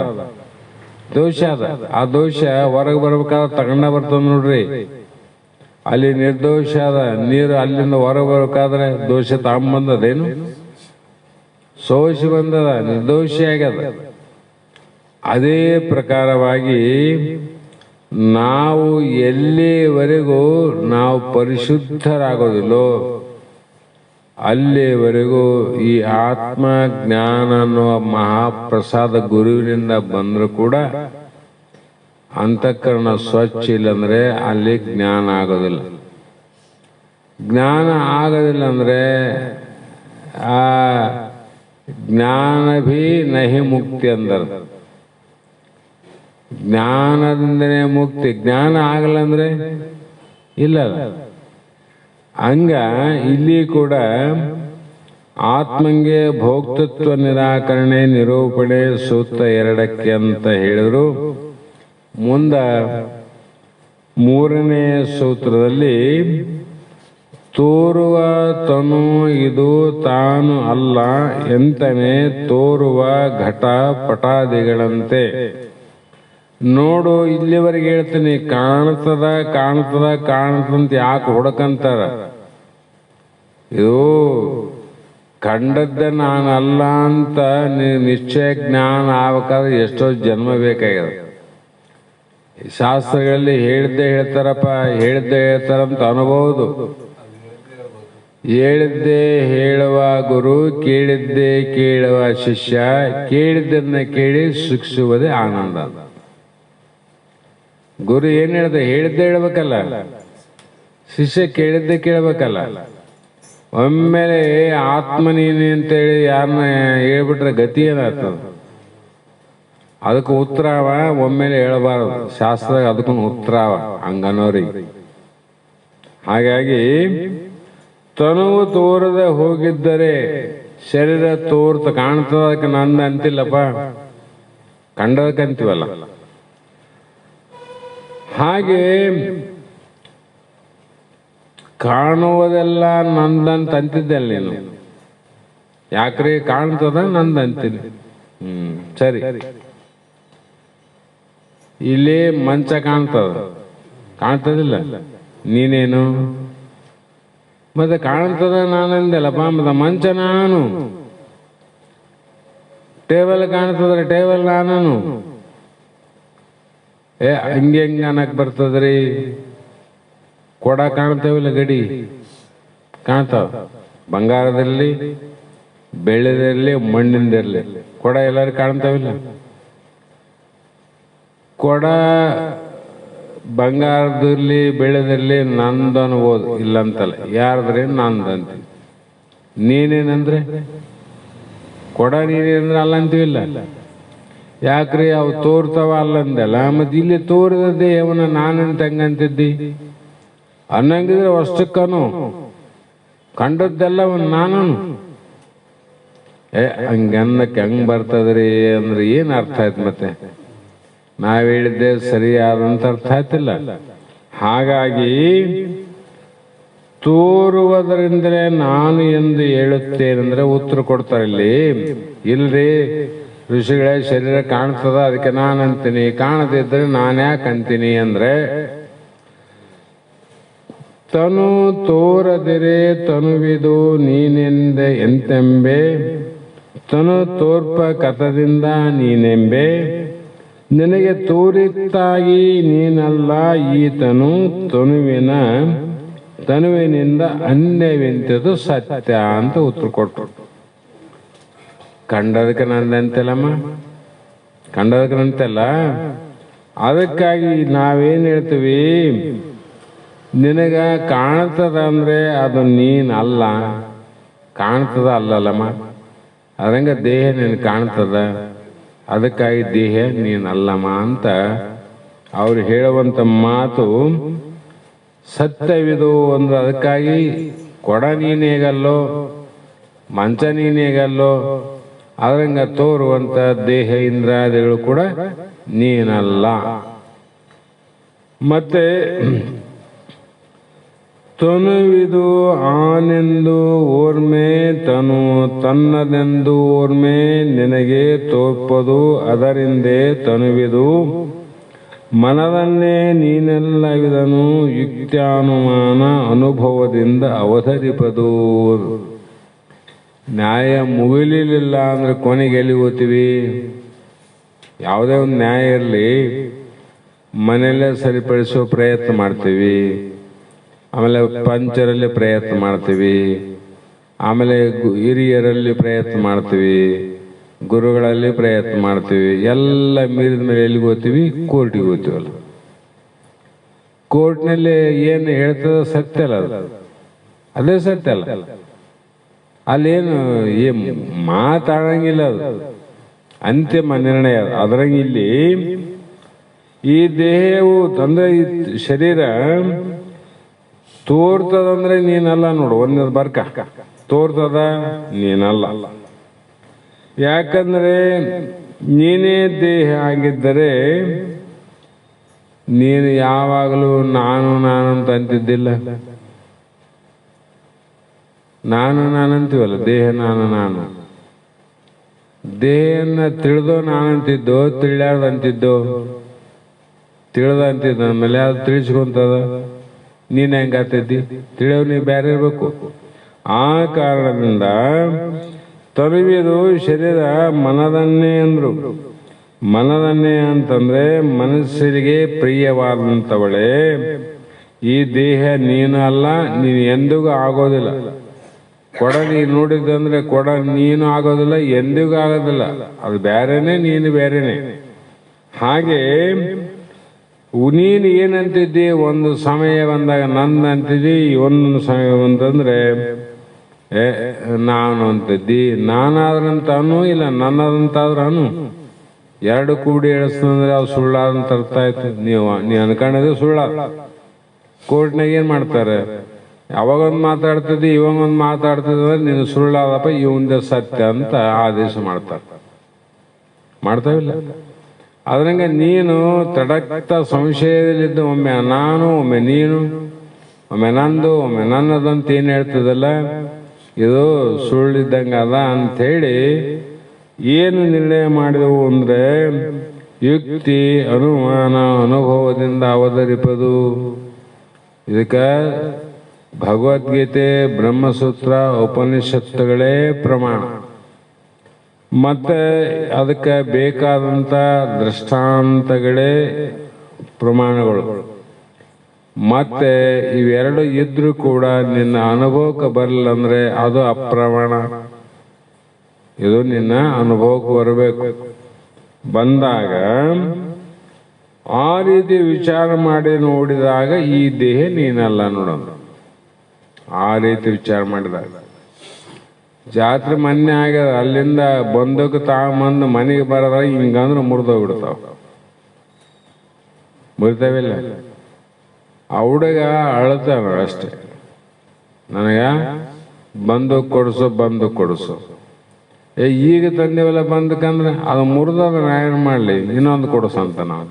ದೋಷ ಅದ. ಆ ದೋಷ ಹೊರಗೆ ಬರ್ಬೇಕಾದ್ರೆ ತಗೊಂಡ ಬರ್ತದ ನೋಡ್ರಿ. ಅಲ್ಲಿ ನಿರ್ದೋಷ ಅದ ನೀರು, ಅಲ್ಲಿಂದ ಹೊರಗೆ ಬರ್ಬೇಕಾದ್ರೆ ದೋಷ ತಗೊಂಬಂದದೇನು, ಸೋಸಿ ಬಂದದ, ನಿರ್ದೋಷಿ ಆಗ್ಯದ. ಅದೇ ಪ್ರಕಾರವಾಗಿ ನಾವು ಎಲ್ಲಿವರೆಗೂ ನಾವು ಪರಿಶುದ್ಧರಾಗೋದಿಲ್ಲೋ ಅಲ್ಲಿವರೆಗೂ ಈ ಆತ್ಮ ಜ್ಞಾನ ಅನ್ನುವ ಮಹಾಪ್ರಸಾದ ಗುರುವಿನಿಂದ ಬಂದರೂ ಕೂಡ ಅಂತಃಕರಣ ಸ್ವಚ್ಛ ಇಲ್ಲಂದ್ರೆ ಅಲ್ಲಿ ಜ್ಞಾನ ಆಗೋದಿಲ್ಲ. ಜ್ಞಾನ ಆಗೋದಿಲ್ಲ ಅಂದ್ರೆ ಆ ಜ್ಞಾನ ಭೀ ನಹಿ ಮುಕ್ತಿ ಅಂದರ. ಜ್ಞಾನದಿಂದನೇ ಮುಕ್ತಿ. ಜ್ಞಾನ ಆಗಲ್ಲ ಅಂದ್ರೆ ಇಲ್ಲ. ಹಂಗ ಇಲ್ಲಿ ಕೂಡ ಆತ್ಮಂಗೆ ಭೋಕ್ತೃತ್ವ ನಿರಾಕರಣೆ ನಿರೂಪಣೆ ಸೂತ್ರ 2 ಅಂತ ಹೇಳಿದ್ರು. ಮುಂದ 3ನೇ ಸೂತ್ರದಲ್ಲಿ ತೋರುವ ತನು ಇದು ತಾನು ಅಲ್ಲ ಎಂತನೇ ತೋರುವ ಘಟ ಪಟಾದಿಗಳಂತೆ. ನೋಡು, ಇಲ್ಲಿವರೆಗೆ ಹೇಳ್ತೀನಿ, ಕಾಣ್ತದ ಕಾಣ್ತದಂತ ಯಾಕೆ ಹುಡಕಂತಾರ? ಇದು ಕಂಡದ್ದ ನಾನಲ್ಲ ಅಂತ ನಿಶ್ಚಯ ಜ್ಞಾನ ಆಗ್ಬೇಕಾದ್ರೆ ಎಷ್ಟೋ ಜನ್ಮ ಬೇಕಾಗ್ಯದ. ಶಾಸ್ತ್ರಗಳಲ್ಲಿ ಹೇಳಿದ್ದೆ ಹೇಳ್ತಾರಂತ ಅನ್ಬೋದು. ಹೇಳಿದ್ದೇ ಹೇಳುವ ಗುರು, ಕೇಳಿದ್ದೇ ಕೇಳುವ ಶಿಷ್ಯ, ಕೇಳಿದ್ದನ್ನ ಕೇಳಿ ಶಿಕ್ಷುವುದೇ ಆನಂದ. ಗುರು ಏನ್ ಹೇಳ್ದೆ? ಹೇಳಿದ್ದೆ ಹೇಳ್ಬೇಕಲ್ಲ. ಶಿಷ್ಯ ಕೇಳಿದ್ದೆ ಕೇಳ್ಬೇಕಲ್ಲ. ಒಮ್ಮೆಲೆ ಆತ್ಮ ನೀನು ಅಂತೇಳಿ ಯಾರನ್ನ ಹೇಳ್ಬಿಟ್ರೆ ಗತಿ ಏನಾಗ್ತದ? ಅದಕ್ಕೆ ಉತ್ತರವ ಒಮ್ಮೆಲೆ ಹೇಳಬಾರದು. ಶಾಸ್ತ್ರ ಅದಕ್ಕೂ ಉತ್ತರವ ಹಂಗನೋರಿಗೆ. ಹಾಗಾಗಿ ತನುವು ತೋರದ ಹೋಗಿದ್ದರೆ ಶರೀರ ತೋರ್ತ ಕಾಣ್ತದ, ಅದಕ್ಕೆ ನಂದ ಅಂತಿಲ್ಲಪ್ಪ, ಕಂಡದಕ್ಕಂತೀವಲ್ಲ. ಹಾಗೆ ಕಾಣುವುದೆಲ್ಲ ನಂದಂತ ಅಂತಿದ್ದಲ್ಲ ನೀನು. ಯಾಕ್ರಿ ಕಾಣ್ತದ ನಂದಂತೀನಿ. ಸರಿ, ಇಲ್ಲಿ ಮಂಚ ಕಾಣ್ತದಿಲ್ಲ, ನೀನೇನು ಮತ್ತೆ ಕಾಣ್ತದ ನಾನಂದಲ್ಲಪ್ಪ, ಮತ್ತೆ ಮಂಚ ನಾನು. ಟೇಬಲ್ ಕಾಣ್ತದ್ರಿ, ಟೇಬಲ್ ನಾನು. ಹಂಗೆ ಅನ್ನಕ್ ಬರ್ತದ್ರಿ. ಕೊಡ ಕಾಣ್ತೇವಿಲ್ಲ, ಗಡಿ ಕಾಣ್ತಾವ. ಬಂಗಾರದಲ್ಲಿ, ಬೆಳ್ಳಿದಿರಲಿ, ಮಣ್ಣಿಂದಿರಲಿ, ಕೊಡ ಎಲ್ಲರೂ ಕಾಣ್ತಾವಿಲ್ಲ. ಕೊಡ ಬಂಗಾರದಲ್ಲಿ ಬೆಳೆದಿರಲಿ ನಂದು ಅನ್ಬೋದು, ಇಲ್ಲಂತಲ್ಲ. ಯಾರದ್ರೆ ನಂದಂತ. ನೀನೇನಂದ್ರೆ ಕೊಡ ನೀನೇನಂದ್ರೆ ಅಲ್ಲ ಅಂತೀವಿಲ್ಲ. ಯಾಕ್ರಿ ಅವು ತೋರ್ತಾವ ಅಲ್ಲಂದಲ್ಲ, ಮತ್ತೆ ಇಲ್ಲಿ ತೋರಿದ ದೇಹವನ್ನ ನಾನಂತ ಹೆಂಗಂತಿದ್ದಿ ಅನ್ನಂಗಿದ್ರೆ ಅಷ್ಟಕ್ಕನು ಕಂಡದ್ದೆಲ್ಲ ಒಂದು ನಾನು ಹಂಗನ್ನಕ್ಕೆ ಹೆಂಗ್ ಬರ್ತದ್ರಿ ಅಂದ್ರೆ ಏನ್ ಅರ್ಥ ಆಯ್ತು? ಮತ್ತೆ ನಾವ್ ಹೇಳಿದ್ದೆ ಸರಿಯಾದಂತ ಅರ್ಥ ಆಯ್ತಿಲ್ಲ. ಹಾಗಾಗಿ ತೋರುವುದರಿಂದಲೇ ನಾನು ಎಂದು ಹೇಳುತ್ತೇನೆಂದ್ರೆ ಉತ್ತರ ಕೊಡ್ತಾರೆ ಇಲ್ಲಿ. ಇಲ್ರಿ ಋಷಿಗಳೇ, ಶರೀರ ಕಾಣ್ತದ ಅದಕ್ಕೆ ನಾನು ಅಂತೀನಿ, ಕಾಣದಿದ್ರೆ ನಾನು ಯಾಕೆ ಅಂತೀನಿ ಅಂದ್ರೆ, ತನು ತೋರದಿರೆ ತನುವಿದು ನೀನೆಂದ ಎಂತೆಂಬೆ, ತನು ತೋರ್ಪ ಕಥದಿಂದ ನೀನೆಂಬೆ, ನಿನಗೆ ತೋರಿತ್ತಾಗಿ ನೀನಲ್ಲ ಈತನು ತನುವಿನಿಂದ ಅನ್ಯವೆಂತದು ಸತ್ಯ ಅಂತ ಉತ್ತರ ಕೊಟ್ಟರು. ಕಂಡದಕ್ಕೆ ನಂದಂತೆಲ್ಲಮ್ಮ, ಕಂಡದಕ್ಕೆ ನಂತೆಲ್ಲ. ಅದಕ್ಕಾಗಿ ನಾವೇನ್ ಹೇಳ್ತೀವಿ, ನಿನಗ ಕಾಣ್ತದ ಅಂದ್ರೆ ಅದು ನೀನಲ್ಲ, ಕಾಣ್ತದ ಅಲ್ಲಲ್ಲಮ್ಮ. ಅದಂಗ ದೇಹ ನೀನು ಕಾಣ್ತದ, ಅದಕ್ಕಾಗಿ ದೇಹ ನೀನಲ್ಲಮ್ಮ ಅಂತ ಅವ್ರು ಹೇಳುವಂತ ಮಾತು ಸತ್ಯವಿದು ಅಂದ್ರೆ, ಅದಕ್ಕಾಗಿ ಕೊಡ ನೀನೇಗಲ್ಲೋ ಮಂಚ ನೀನೇಗಲ್ಲೋ ಅದ್ರಂಗ ತೋರುವಂತ ದೇಹ ಇಂದ್ರಾದಿಗಳು ಕೂಡ ನೀನಲ್ಲ. ಮತ್ತೆ ತನುವಿದು ಆನೆಂದು ಓರ್ಮೆ, ತನು ತನ್ನದೆಂದು ಓರ್ಮೆ, ನಿನಗೆ ತೋರ್ಪದು ಅದರಿಂದೇ ತನುವಿದು, ಮನದನ್ನೇ ನೀನೆಲ್ಲವಿದನು ಯುಕ್ತ್ಯಾನುಮಾನ ಅನುಭವದಿಂದ ಅವತರಿಪದು. ನ್ಯಾಯ ಮುಗಿಲಿಲ್ಲ ಅಂದ್ರೆ ಕೊನೆಗೆ ಎಲ್ಲಿ ಹೋಗ್ತೀವಿ? ಯಾವುದೇ ಒಂದು ನ್ಯಾಯ ಇರಲಿ, ಮನೆಯಲ್ಲೇ ಸರಿಪಡಿಸೋ ಪ್ರಯತ್ನ ಮಾಡ್ತೀವಿ, ಆಮೇಲೆ ಪಂಚರಲ್ಲಿ ಪ್ರಯತ್ನ ಮಾಡ್ತೀವಿ, ಆಮೇಲೆ ಹಿರಿಯರಲ್ಲಿ ಪ್ರಯತ್ನ ಮಾಡ್ತೀವಿ, ಗುರುಗಳಲ್ಲಿ ಪ್ರಯತ್ನ ಮಾಡ್ತೀವಿ. ಎಲ್ಲ ಮೀರಿದ ಮೇಲೆ ಎಲ್ಲಿಗೆ ಹೋಗ್ತೀವಿ? ಕೋರ್ಟಿಗೆ ಹೋಗ್ತೀವಲ್ಲ. ಕೋರ್ಟ್ನಲ್ಲಿ ಏನು ಹೇಳ್ತದ ಸತ್ಯ ಅಲ್ಲ, ಅದೇ ಸತ್ಯ ಅಲ್ಲ. ಅಲ್ಲೇನು ಮಾತಾಡಂಗಿಲ್ಲ, ಅದು ಅಂತಿಮ ನಿರ್ಣಯ. ಅದ್ರಂಗ ಇಲ್ಲಿ ಈ ದೇಹವು ಅಂದ್ರೆ ಈ ಶರೀರ ತೋರ್ತದಂದ್ರೆ ನೀನಲ್ಲ ನೋಡು. ಒಂದ್ ಬರ್ಕ ತೋರ್ತದ ನೀನಲ್ಲ. ಯಾಕಂದ್ರೆ ನೀನೇ ದೇಹ ಆಗಿದ್ದರೆ ನೀನು ಯಾವಾಗಲೂ ನಾನು ನಾನಂತ ಅಂತಿದ್ದಿಲ್ಲ. ನಾನಂತೀವಲ್ಲ, ದೇಹ ನಾನು. ದೇಹನ ತಿಳಿದೋ ನಾನಂತಿದ್ದೋ, ತಿಳಿಯಾರ್ದು ಅಂತಿದ್ದೋ? ತಿಳಿದ ಅಂತಿದ್ದ ಆಮೇಲೆ ಅದು ತಿಳಿಸ್ಕೊಂತದ. ನೀನ್ ಹೆಂಗಾತಿದ್ದಿ? ತಿಳಿಯೋ ನೀ ಬೇರೆ ಇರ್ಬೇಕು. ಆ ಕಾರಣದಿಂದ ತನುವಿದು ಶರೀರ ಮನದನ್ನೇ ಅಂದ್ರು. ಮನದನ್ನೇ ಅಂತಂದ್ರೆ ಮನಸ್ಸಿಗೆ ಪ್ರಿಯವಾದಂಥವಳೆ. ಈ ದೇಹ ನೀನು ಅಲ್ಲ, ನೀನು ಎಂದಿಗೂ ಆಗೋದಿಲ್ಲ. ಕೊಡ ನೀನು ನೋಡಿದಂದ್ರೆ ಕೊಡ ನೀನು ಆಗೋದಿಲ್ಲ, ಎಂದಿಗೂ ಆಗೋದಿಲ್ಲ. ಅದು ಬೇರೆನೆ, ನೀನು ಬೇರೆನೆ. ಹಾಗೆ ನೀನು ಏನಂತಿದ್ದಿ? ಒಂದು ಸಮಯ ಬಂದಾಗ ನನ್ನ ಅಂತಿದ್ದಿ, ಒಂದೊಂದು ಸಮಯ ಬಂತಂದ್ರೆ ನಾನು ಅಂತಿದ್ದಿ. ನಾನಾದ್ರಂತ ಅನು, ಇಲ್ಲ ನನ್ನದಂತಾದ್ರ ಅನು. ಎರಡು ಕೂಡಿ ಎಳಿಸ್ತಂದ್ರೆ ಅದು ಸುಳ್ಳಾದಂತ ಅರ್ಥ ಆಯ್ತು. ನೀ ಅನ್ಕೊಂಡಿದ್ರೆ ಸುಳ್ಳ. ಕೋರ್ಟ್ನಾಗ ಏನ್ ಮಾಡ್ತಾರೆ? ಅವಾಗೊಂದು ಮಾತಾಡ್ತಿದ್ದಿ, ಇವಾಗೊಂದು ಮಾತಾಡ್ತಿದ್ರೆ ನೀನು ಸುಳ್ಳಾದಪ್ಪ, ಇವಂದೇ ಸತ್ಯ ಅಂತ ಆದೇಶ ಮಾಡ್ತಾವಿಲ್ಲ. ಅದ್ರಂಗ ನೀನು ತಡಕ್ತ ಸಂಶಯದಲ್ಲಿದ್ದು ಒಮ್ಮೆ ನಾನು, ಒಮ್ಮೆ ನೀನು, ಒಮ್ಮೆ ನಂದು, ಒಮ್ಮೆ ನನ್ನದಂತ ಏನ್ ಹೇಳ್ತದಲ್ಲ, ಇದು ಸುಳ್ಳಿದ್ದಂಗ ಅದ ಅಂಥೇಳಿ ಏನು ನಿರ್ಣಯ ಮಾಡಿದವು ಅಂದ್ರೆ, ಯುಕ್ತಿ ಅನುಮಾನ ಅನುಭವದಿಂದ ಅವತರಿಪದು. ಇದಕ್ಕ ಭಗವದ್ಗೀತೆ, ಬ್ರಹ್ಮಸೂತ್ರ, ಉಪನಿಷತ್ತುಗಳೇ ಪ್ರಮಾಣ. ಮತ್ತೆ ಅದಕ್ಕೆ ಬೇಕಾದಂತ ದೃಷ್ಟಾಂತಗಳೇ ಪ್ರಮಾಣಗಳು. ಮತ್ತೆ ಇವೆರಡು ಇದ್ರೂ ಕೂಡ ನಿನ್ನ ಅನುಭವಕ್ಕೆ ಬರಲಿಲ್ಲ ಅಂದ್ರೆ ಅದು ಅಪ್ರಮಾಣ. ಇದು ನಿನ್ನ ಅನುಭವಕ್ಕೆ ಬರಬೇಕು. ಬಂದಾಗ ಆ ರೀತಿ ವಿಚಾರ ಮಾಡಿ ನೋಡಿದಾಗ ಈ ದೇಹ ನೀನಲ್ಲ ನೋಡೋಣ. ಆ ರೀತಿ ವಿಚಾರ ಮಾಡಿದಾಗ ಜಾತ್ರೆ ಮೊನ್ನೆ ಆಗ್ಯದ, ಅಲ್ಲಿಂದ ಬಂದಕ್ಕೆ ತಗೊಂಬಂದು ಮನೆಗೆ ಬರೋದಾಗ ಹಿಂಗಂದ್ರೆ ಮುರಿದೋಗ್ಬಿಡ್ತಾವ, ಮುರಿತಾವಿಲ್ಲ. ಆ ಹುಡುಗ ಅಳ್ತಾನ ಅಷ್ಟೆ, ನನಗ ಬಂದೂಕ್ ಕೊಡಿಸು. ಈಗ ತಂದೇವಲ್ಲ ಬಂದಕ್ಕಂದ್ರೆ ಅದು ಮುರಿದದ ಏನು ಮಾಡಲಿ, ಇನ್ನೊಂದು ಕೊಡಿಸಂತ ನಾವು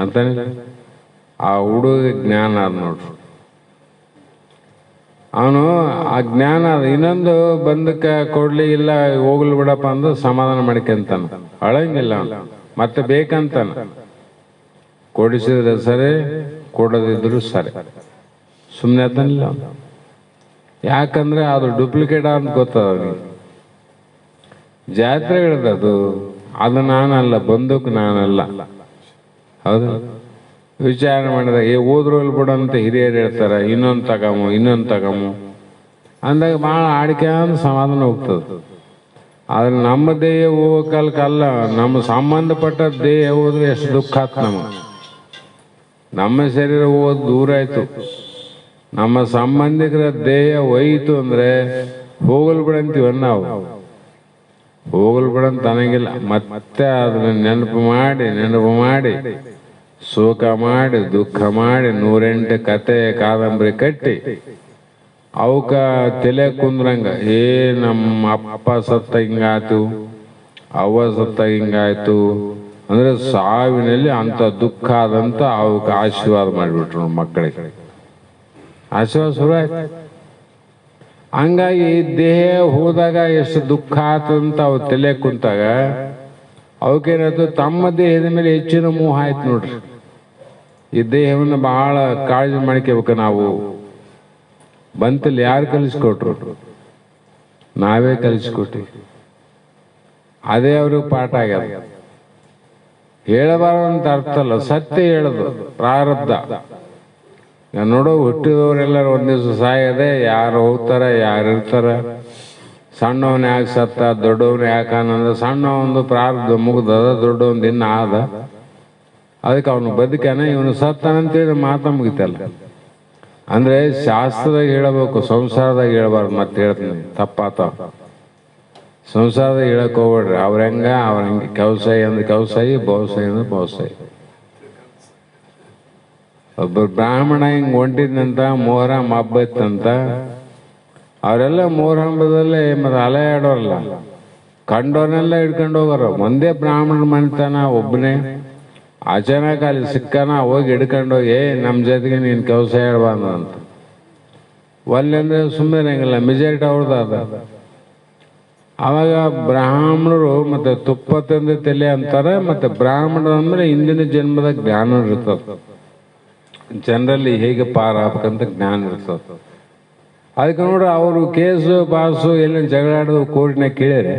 ಅಂತಾನೆ. ಆ ಹುಡುಗ ಜ್ಞಾನ ಅದ ನೋಡ್ರಿ, ಅವನು ಆ ಜ್ಞಾನ ಅದ. ಇನ್ನೊಂದು ಬಂದಕ್ಕೆ ಕೊಡ್ಲಿ ಇಲ್ಲ ಹೋಗ್ಲಿ ಬಿಡಪ್ಪ ಅಂದು ಸಮಾಧಾನ ಮಾಡ್ಕೊಂತಾನ, ಅಳಂಗಿಲ್ಲ ಅವನು, ಮತ್ತೆ ಬೇಕಂತಾನ. ಕೊಡಿಸಿದ್ರೆ ಸರಿ, ಕೊಡದಿದ್ರು ಸರಿ, ಸುಮ್ಮನೆ ಅತನಿಲ್ಲ. ಯಾಕಂದ್ರೆ ಅದು ಡೂಪ್ಲಿಕೇಟ್ ಅಂತ ಗೊತ್ತದ ಅವನಿಗೆ. ಜಾತ್ರೆಗಳದ್ದು ಅದು ನಾನಲ್ಲ, ಬಂದೂಕು ನಾನಲ್ಲ. ಹೌದು, ವಿಚಾರ ಮಾಡಿದಾಗ ಹೋದ್ರು ಬಿಡಂತ ಹಿರಿಯರು ಹೇಳ್ತಾರೆ, ಇನ್ನೊಂದು ತಗಮು ಅಂದಾಗ ಭಾಳ ಆಡಿಕೆ ಅಂತ ಸಮಾಧಾನ ಹೋಗ್ತದೆ. ಆದ್ರೆ ನಮ್ಮ ದೇಹ ಹೋಗೋ ಕಾಲಕ್ಕಲ್ಲ, ನಮ್ಮ ಸಂಬಂಧಪಟ್ಟ ದೇಹ ಹೋದ್ರೆ ಎಷ್ಟು ದುಃಖ ಆಯ್ತು ನಮಗೆ. ನಮ್ಮ ಶರೀರ ಹೋಗೋದು ದೂರ ಆಯ್ತು, ನಮ್ಮ ಸಂಬಂಧಿಕರ ದೇಹ ಹೋಯಿತು ಅಂದ್ರೆ ಹೋಗಲ್ ಬಿಡಂತೀವ ನಾವು. ಹೋಗಲ್ ಬಿಡಂತ ಅನ್ನಂಗಿಲ್ಲ, ಮತ್ತೆ ಅದನ್ನ ನೆನಪು ಮಾಡಿ ಶೋಕ ಮಾಡಿ ದುಃಖ ಮಾಡಿ 108 ಕತೆ ಕಾದಂಬರಿ ಕಟ್ಟಿ ಅವಕ್ಕ ತಲೆ ಕುಂದ್ರಂಗ, ನಮ್ಮ ಅಪ್ಪ ಸತ್ತ ಹಿಂಗಾಯ್ತು, ಅವ್ವ ಸತ್ತ ಹಿಂಗಾಯ್ತು ಅಂದ್ರೆ ಸಾವಿನಲ್ಲಿ ಅಂತ ದುಃಖ ಆದಂತ ಅವಕ್ಕೆ ಆಶೀರ್ವಾದ ಮಾಡಿಬಿಟ್ರು ಮಕ್ಕಳಿಗೆ. ಆಶೀರ್ವಾದ ಶುರು ಆಯ್ತು. ಹಂಗಾಗಿ ದೇಹ ಹೋದಾಗ ಎಷ್ಟು ದುಃಖ ಆತಂತ ಅವು ತಲೆ ಕುಂತಾಗ ಅವಕ್ಕೇನಾಯ್ತು, ತಮ್ಮ ದೇಹದ ಮೇಲೆ ಹೆಚ್ಚಿನ ಮೋಹ ಆಯ್ತು ನೋಡ್ರಿ. ಈ ದೇಹವನ್ನು ಬಹಳ ಕಾಳಜಿ ಮಾಡ್ಕೋಬೇಕು ನಾವು. ಬಂತಲ್ಲಿ ಯಾರು ಕಲಿಸ್ಕೊಟ್ರು? ನಾವೇ ಕಲಿಸ್ಕೊಟ್ವಿ. ಅದೇ ಅವ್ರಿಗೆ ಪಾಠ ಆಗ್ಯದ. ಹೇಳಬಾರ್ದಂತ ಅರ್ಥ ಅಲ್ಲ, ಸತ್ಯ ಹೇಳದು ಪ್ರಾರಬ್ಧ. ನೋಡೋ ಹುಟ್ಟಿದವರೆಲ್ಲರೂ ಒಂದ್ ದಿವ್ಸ ಸಾಯದೆ, ಯಾರು ಹೋಗ್ತಾರ ಯಾರು ಇರ್ತಾರ. ಸಣ್ಣವನ್ ಯಾಕೆ ಸತ್ತ, ದೊಡ್ಡವನ್ ಯಾಕೆ ಅನ್ನಂದ, ಸಣ್ಣ ಒಂದು ಪ್ರಾರಬ್ಧ ಮುಗ್ದದ, ದೊಡ್ಡವನ್ ಇನ್ನ ಆದ, ಅದಕ್ಕೆ ಅವನು ಬದುಕಾನ, ಇವನು ಸತ್ತಾನಂತೇಳಿ ಮಾತ ಮುಗಿತಲ್ಲ. ಅಂದ್ರೆ ಶಾಸ್ತ್ರದಾಗ ಹೇಳಬೇಕು, ಸಂಸಾರದಾಗ ಹೇಳಬಾರ್ದು. ಮತ್ತೆ ಹೇಳ್ತೀನಿ, ತಪ್ಪಾತ. ಸಂಸಾರದಾಗ ಹೇಳಕ್ ಹೋಗ್ಬೇಡ್ರಿ. ಅವ್ರ ಹಂಗೆ ಕೌಸಾಯಿ ಅಂದ್ರೆ ಕೌಸಾಯಿ, ಬಹುಸಾಯಿ ಅಂದ್ರೆ ಬಹುಸಾಯಿ. ಒಬ್ಬ ಬ್ರಾಹ್ಮಣ ಹಿಂಗ್ ಹೊಂಟಿದ್ನಂತ, ಮೊಹರಂ ಹಬ್ಬ ಇತ್ತಂತ. ಅವರೆಲ್ಲ ಮೊಹರಂ ಹಬ್ಬದಲ್ಲೇ ಮತ್ತೆ ಅಲೆ ಆಡೋರಲ್ಲ, ಕಂಡೋರ್ನೆಲ್ಲ ಹಿಡ್ಕೊಂಡು ಹೋಗೋರು. ಒಂದೇ ಬ್ರಾಹ್ಮಣ ಮನಿತಾನ, ಒಬ್ಬನೇ ಅಚಾನಕ್ ಅಲ್ಲಿ ಸಿಕ್ಕನ, ಹೋಗಿ ಹಿಡ್ಕೊಂಡೋಗಿ ನಮ್ಮ ಜೊತೆಗೆ ನೀನು ಕೌಸ ಹೇಳ್ಬಾರ್ದು ಅಂತ. ಒಲ್ಲೆಂದ್ರೆ ಸುಮ್ಮನೆ ಹಂಗಿಲ್ಲ, ಮೆಜಾರಿಟಿ ಅವ್ರದ್ದು ಅದ. ಅವಾಗ ಬ್ರಾಹ್ಮಣರು ಮತ್ತೆ ತುಪ್ಪ ತಂದು ತಲೆ ಅಂತಾರೆ. ಮತ್ತೆ ಬ್ರಾಹ್ಮಣರು ಅಂದ್ರೆ ಹಿಂದಿನ ಜನ್ಮದ ಜ್ಞಾನ ಇರ್ತದೆ, ಜನರಲ್ಲಿ ಹೇಗೆ ಪಾರ ಆಗ್ಬೇಕಂತ ಜ್ಞಾನ ಇರ್ತದೆ. ಅದಕ್ಕೆ ನೋಡ್ರಿ, ಅವರು ಕೇಸು ಬಾಸು ಎಲ್ಲ ಜಗಳಾಡೋದು ಕೋರ್ಟ್ನಾಗ ಕೇಳಿದ್ರೆ,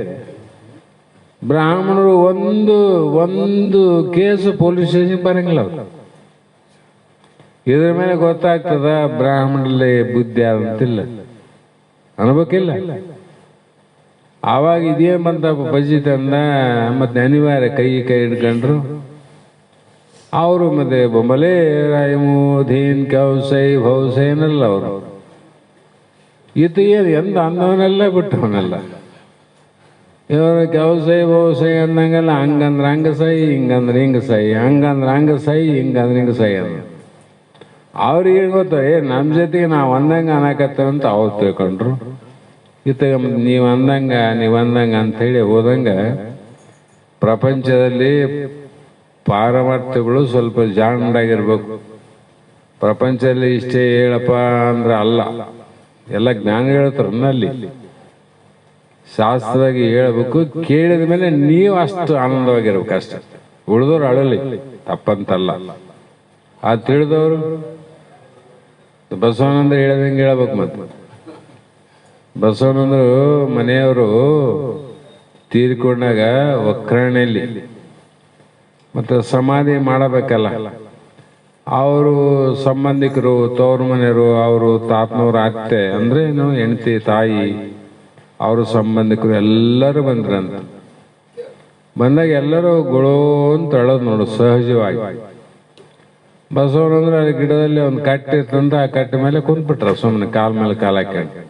ಬ್ರಾಹ್ಮಣರು ಒಂದು ಕೇಸು ಪೊಲೀಸ್ ಸ್ಟೇಷನ್ ಬರಂಗಿಲ್ಲ. ಇದ್ರ ಮೇಲೆ ಗೊತ್ತಾಗ್ತದ ಬ್ರಾಹ್ಮಣರಲ್ಲಿ ಬುದ್ಧಿ ಆದಂತಿಲ್ಲ, ಅನ್ಬೇಕಿಲ್ಲ. ಆವಾಗ ಇದೇನ್ ಬಂತ, ಬಜ್ಜಿ ತಂದ, ಮತ್ತೆ ಅನಿವಾರ್ಯ ಕೈ ಹಿಡ್ಕೊಂಡ್ರು ಅವರು. ಮತ್ತೆ ಬೊಮ್ಮಲೆ ರಾಯಮೂಧೀನ್ ಕೌಸೈ ಭೌಸೈನಲ್ಲ ಅವರು. ಈತ ಏನು ಎಂದ ಅಂದವನೆಲ್ಲ ಬಿಟ್ಟವನೆಲ್ಲ. ಇವರು ಕೌಸೈ ಬಹುಸೈ ಅಂದಂಗೆಲ್ಲ, ಹಂಗಂದ್ರೆ ಹಂಗ ಸೈ, ಹಿಂಗಂದ್ರೆ ಹಿಂಗ ಸೈ, ಹಂಗಂದ್ರೆ ಹಂಗ ಸೈ, ಹಿಂಗಂದ್ರೆ ಹಿಂಗ ಸೈ ಅದ. ಅವ್ರಿಗೆ ಗೊತ್ತ, ನಮ್ಮ ಜೊತೆಗೆ ನಾವು ಅಂದಂಗ ಅನ್ನಕತ್ತಂತ ಅವ್ರು ತಿಳ್ಕೊಂಡ್ರು. ಇತ್ತಾಗ ನೀವು ಅಂದಂಗ ಅಂಥೇಳಿ ಹೋದಂಗ ಪ್ರಪಂಚದಲ್ಲಿ ಪಾರಮಾರ್ಥಗಳು ಸ್ವಲ್ಪ ಜಾಣರಾಗಿರ್ಬೇಕು. ಪ್ರಪಂಚದಲ್ಲಿ ಇಷ್ಟೇ ಹೇಳಪ್ಪ ಅಂದ್ರೆ ಅಲ್ಲ, ಎಲ್ಲ ಜ್ಞಾನ ಹೇಳ್ತಾರಲ್ಲಿ. ಶಾಸ್ತ್ರದಾಗಿ ಹೇಳ್ಬೇಕು, ಕೇಳಿದ ಮೇಲೆ ನೀವು ಅಷ್ಟು ಆನಂದವಾಗಿರ್ಬೇಕು ಅಷ್ಟೆ. ಉಳಿದವ್ರು ಅಳಲಿ, ತಪ್ಪಂತಲ್ಲ. ಅದು ತಿಳಿದವರು ಬಸವನಂದ್ರ ಹೇಳ್ದಂಗೆ ಹೇಳ್ಬೇಕು. ಮತ್ತೆ ಬಸವನಂದ್ರು ಮನೆಯವರು ತೀರ್ಕೊಂಡಾಗ ಒಕ್ಕರಣೆಯಲ್ಲಿ ಮತ್ತೆ ಸಮಾಧಿ ಮಾಡಬೇಕಲ್ಲ, ಅವರು ಸಂಬಂಧಿಕರು, ತವ್ರ ಮನೆಯವರು, ಅವರು ತಾತನವ್ರ ಅತ್ತೆ ಅಂದ್ರೆ ಹೆಂಡತಿ, ತಾಯಿ, ಅವರು ಸಂಬಂಧಿಕರು ಎಲ್ಲರೂ ಬಂದ್ರಂತ. ಬಂದಾಗ ಎಲ್ಲರೂ ಗೊಳೋ ಅಂತ ಅಳೋದು ನೋಡು ಸಹಜವಾಗಿ. ಬಸವನಂದ್ರೆ ಅಲ್ಲಿ ಗಿಡದಲ್ಲಿ ಒಂದು ಕಟ್ಟೆ ಇರ್ತಂತ, ಆ ಕಟ್ಟೆ ಮೇಲೆ ಕುಂತ್ಬಿಟ್ರ ಸುಮ್ಮನೆ, ಕಾಲ ಮೇಲೆ ಕಾಲ ಹಾಕಿ.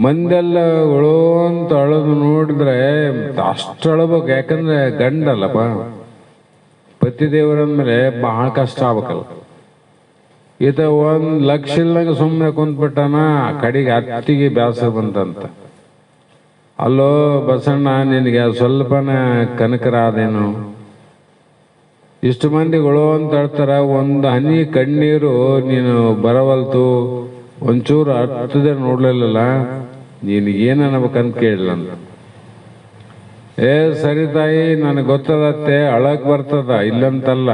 ಮಂದೆಲ್ಲ ಉಳೋ ಅಂತ ಅಳದು ನೋಡಿದ್ರೆ ಅಷ್ಟು ಅಳಬೇಕು, ಯಾಕಂದ್ರೆ ಗಂಡಲ್ಲಪ್ಪ, ಪತಿದೇವರಂದ್ಮೇಲೆ ಬಹಳ ಕಷ್ಟ ಆಗ್ಬೇಕಲ್ಲ. ಈತ 1 ಲಕ್ಷ ಇಲ್ದಂಗೆ ಸುಮ್ಮನೆ ಕುಂತ್ಬಿಟ್ಟಾನ. ಕಡೆಗೆ ಅತ್ತಿಗೆ ಬೇಸರ ಬಂತಂತ, ಅಲ್ಲೋ ಬಸಣ್ಣ, ನಿನಗೆ ಸ್ವಲ್ಪನ ಕನಕರಾದೇನು? ಇಷ್ಟು ಮಂದಿಗಳು ಅಂತ ಹೇಳ್ತಾರ, ಒಂದು ಹನಿ ಕಣ್ಣೀರು ನೀನು ಬರವಲ್ತು, ಒಂಚೂರು ಹತ್ತದೇ ನೋಡ್ಲಿಲ್ಲ, ನೀನು ಏನನ್ನಬೇಕಂತ ಕೇಳಿಲ್ಲ ಅಂತ. ಸರಿ ತಾಯಿ, ನನಗೆ ಗೊತ್ತದತ್ತೆ, ಅಳಕ್ ಬರ್ತದ, ಇಲ್ಲಂತಲ್ಲ,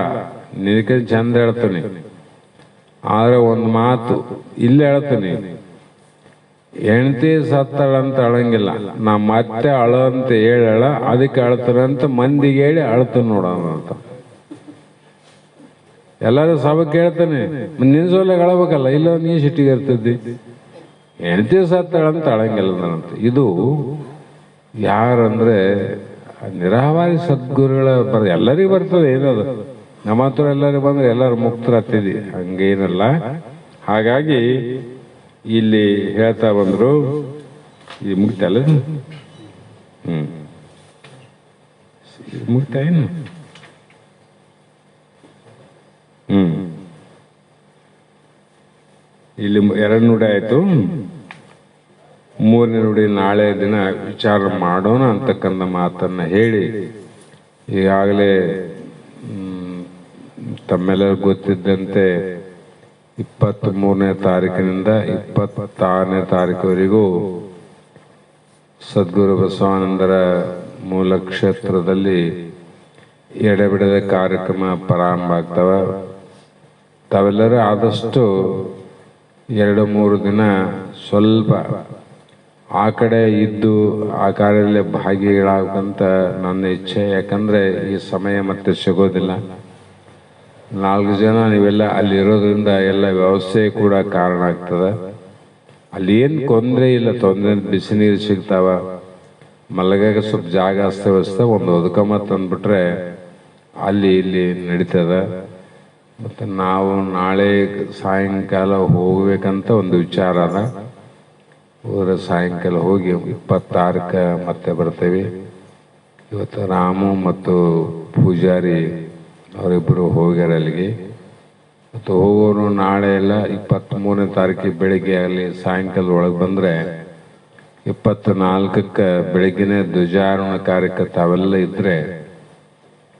ನಿನಗೆ ಚಂದ ಹೇಳ್ತೀನಿ. ಆದ್ರೆ ಒಂದು ಮಾತು ಇಲ್ಲೇ ಹೇಳ್ತೀನಿ, ಹೆಂಡತಿ ಸತ್ತಳಂತ ಅಳಂಗಿಲ್ಲ, ನಾ ಮತ್ತೆ ಅಳ ಅಂತ ಹೇಳ, ಅದಕ್ಕೆ ಅಳ್ತಾರಂತ ಮಂದಿಗೆ ಹೇಳಿ ಅಳ್ತಾನೆ ನೋಡೋಣ ಅಂತ. ಎಲ್ಲರೂ ಸಭಕ್ಕೆ ಹೇಳ್ತಾನೆ, ನಿನ್ ಸೋಲೆ ಅಳಬೇಕಲ್ಲ, ಇಲ್ಲ ನೀ ಸಿಟ್ಟಿಗೆ ಇರ್ತಿದ್ದಿ. ಹೆಂಡತಿ ಸತ್ತಳಂತ ಅಳಂಗಿಲ್ಲದಂತ. ಇದು ಯಾರಂದ್ರೆ ನಿರಾಹಾರಿ ಸದ್ಗುರುಗಳ ಎಲ್ಲರಿಗೂ ಬರ್ತದೆ. ಏನದು ನಮ್ಮ ಹತ್ರ ಎಲ್ಲರಿಗೂ ಬಂದ್ರೆ ಎಲ್ಲರೂ ಮುಕ್ತರಾಗ್ತಿದ್ವಿ, ಹಂಗೇನಲ್ಲ. ಹಾಗಾಗಿ ಇಲ್ಲಿ ಹೇಳ್ತಾ ಬಂದ್ರು, ಈ ಮುಗಿತಲ್ಲ, ಮುಗಿತಾ ಏನು? ಇಲ್ಲಿ 2 ನುಡಿ ಆಯ್ತು. 3ನೇ ನುಡಿ ನಾಳೆ ದಿನ ವಿಚಾರ ಮಾಡೋಣ ಅಂತಕ್ಕಂಥ ಮಾತನ್ನ ಹೇಳಿ, ಈಗಾಗಲೇ ತಮ್ಮೆಲ್ಲರಿಗೂ ಗೊತ್ತಿದ್ದಂತೆ 23ನೇ ತಾರೀಕಿನಿಂದ 26ನೇ ತಾರೀಕುವರೆಗೂ ಸದ್ಗುರು ಬಸವಾನಂದರ ಮೂಲ ಕ್ಷೇತ್ರದಲ್ಲಿ ಎಡೆಬಿಡದ ಕಾರ್ಯಕ್ರಮ ಪ್ರಾರಂಭ ಆಗ್ತವ. ತಾವೆಲ್ಲರೂ ಆದಷ್ಟು 2-3 ದಿನ ಸ್ವಲ್ಪ ಆ ಕಡೆ ಇದ್ದು ಆ ಕಾರ್ಯದಲ್ಲಿ ಭಾಗಿಗಳಾಗಂತ ನನ್ನ ಇಚ್ಛೆ. ಯಾಕಂದ್ರೆ ಈ ಸಮಯ ಮತ್ತೆ ಸಿಗೋದಿಲ್ಲ. 4 ಜನ ನೀವೆಲ್ಲ ಅಲ್ಲಿ ಇರೋದ್ರಿಂದ ಎಲ್ಲ ವ್ಯವಸ್ಥೆ ಕೂಡ ಕಾರಣ ಆಗ್ತದೆ. ಅಲ್ಲಿ ಏನು ತೊಂದರೆ ಇಲ್ಲ, ತೊಂದರೆ ಬಿಸಿ ನೀರು ಸಿಗ್ತಾವ, ಮಲಗಾಗ ಸ್ವಲ್ಪ ಜಾಗ ಅಸ್ತವ್ಯಸ್ತ, ಒಂದು ಒದಕಮ್ಮ ತಂದ್ಬಿಟ್ರೆ ಅಲ್ಲಿ ಇಲ್ಲಿ ನಡೀತದ. ಮತ್ತು ನಾವು ನಾಳೆ ಸಾಯಂಕಾಲ ಹೋಗ್ಬೇಕಂತ ಒಂದು ವಿಚಾರ ಅದ. ಹೋದ್ರೆ ಸಾಯಂಕಾಲ ಹೋಗಿ 26ಕ್ಕೆ ಮತ್ತೆ ಬರ್ತೇವೆ. ಇವತ್ತು ರಾಮು ಮತ್ತು ಪೂಜಾರಿ ಅವರಿಬ್ಬರು ಹೋಗ್ಯಾರ ಅಲ್ಲಿಗೆ. ಮತ್ತು ಹೋಗೋರು ನಾಳೆ ಎಲ್ಲ 23ನೇ ತಾರೀಕಿಗೆ ಬೆಳಿಗ್ಗೆ ಅಲ್ಲಿ ಸಾಯಂಕಾಲ ಒಳಗೆ ಬಂದರೆ 24ಕ್ಕೆ ಬೆಳಿಗ್ಗೆನೇ ಧ್ವಜಾರೋಹಣ ಕಾರ್ಯಕ್ಕೆ ತಾವೆಲ್ಲ ಇದ್ದರೆ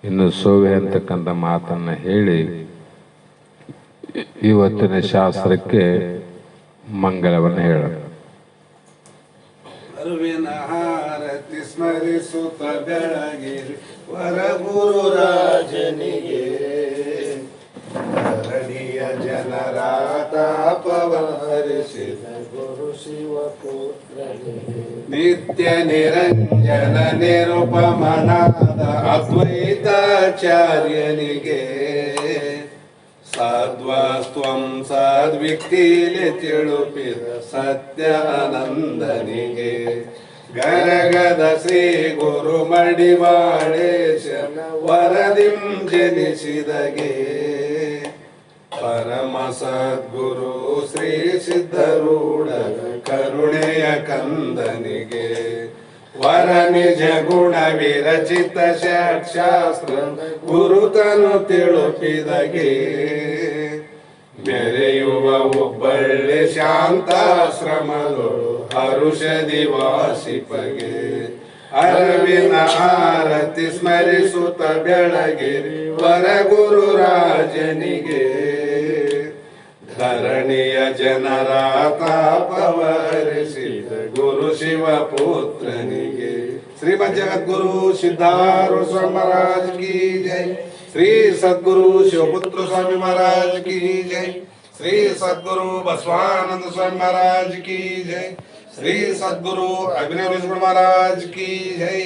ಇನ್ನು ಸೋವೆ ಅಂತಕ್ಕಂಥ ಮಾತನ್ನ ಹೇಳಿ ಇವತ್ತಿನ ಶಾಸ್ತ್ರಕ್ಕೆ ಮಂಗಳವನ್ನು ಹೇಳೋಣ. ಹಾರತಿ ಸ್ಮರಿಸುತ್ತ ಬೆಳಗಿರಿ ವರಗುರು ರಾಜನಿಗೆ, ಧರಣಿಯ ಜನರ ತಾಪವಹರಿಸಿದ ಗುರು ಶಿವಪುತ್ರನಿಗೆ, ನಿತ್ಯ ನಿರಂಜನ ನಿರುಪಮನಾದ ಅದ್ವೈತಾಚಾರ್ಯನಿಗೆ, ಸದ್ವಸ್ತ್ವಂ ಸದ್ವಿಕ್ತಿಲಿ ತಿಳುಪಿದ ಸತ್ಯ ಆನಂದನಿಗೆ, ಗರಗದ ಶ್ರೀ ಗುರು ಮಡಿವಾಳೇಶನ ವರದಿಂ ಜನಿಸಿದಗೆ, ಪರಮ ಸದ್ಗುರು ಶ್ರೀ ಸಿದ್ಧರೂಢ ಕರುಣೆಯ ಕಂದನಿಗೆ, ವರ ನಿಜ ಗುಣ ವಿರಚಿತ ಶಾಸ್ತ್ರ ಗುರುತನು ತಿಳುಪಿದಗೆ, ಮೆರೆಯುವ ಹುಬ್ಬಳ್ಳಿ ಶಾಂತಾಶ್ರಮದೊಳು ಹರುಷದಿ ವಾಸಿಪಗೆ, ಅರವಿನ ಆರತಿ ಸ್ಮರಿಸುತ್ತ ಬೆಳಗಿರಿ ವರಗುರು ರಾಜನಿಗೆ, ಧರಣಿಯ ಜನರ ತಾಪವಹರಿಸಿದ ಗುರು ಶಿವಪುತ್ರನಿಗೆ. ಶ್ರೀಮದ್ ಜಗದ್ಗುರು ಸಿದ್ಧಾರೂಢ ಸ್ವಾಮಿ ಮಹಾರಾಜ್ ಕಿ ಜೈ. ಶ್ರೀ ಸದ್ಗುರು ಶಿವಪುತ್ರ ಸ್ವಾಮಿ ಮಹಾರಾಜ್ ಕಿ ಜೈ. ಶ್ರೀ ಸದ್ಗುರು ಬಸವಾನಂದ ಸ್ವಾಮಿ ಮಹಾರಾಜ್ ಕಿ ಜೈ. ಶ್ರೀ ಸದ್ಗುರು ಅಭಿನವ ಮಹಾರಾಜ್ ಕಿ ಜೈ.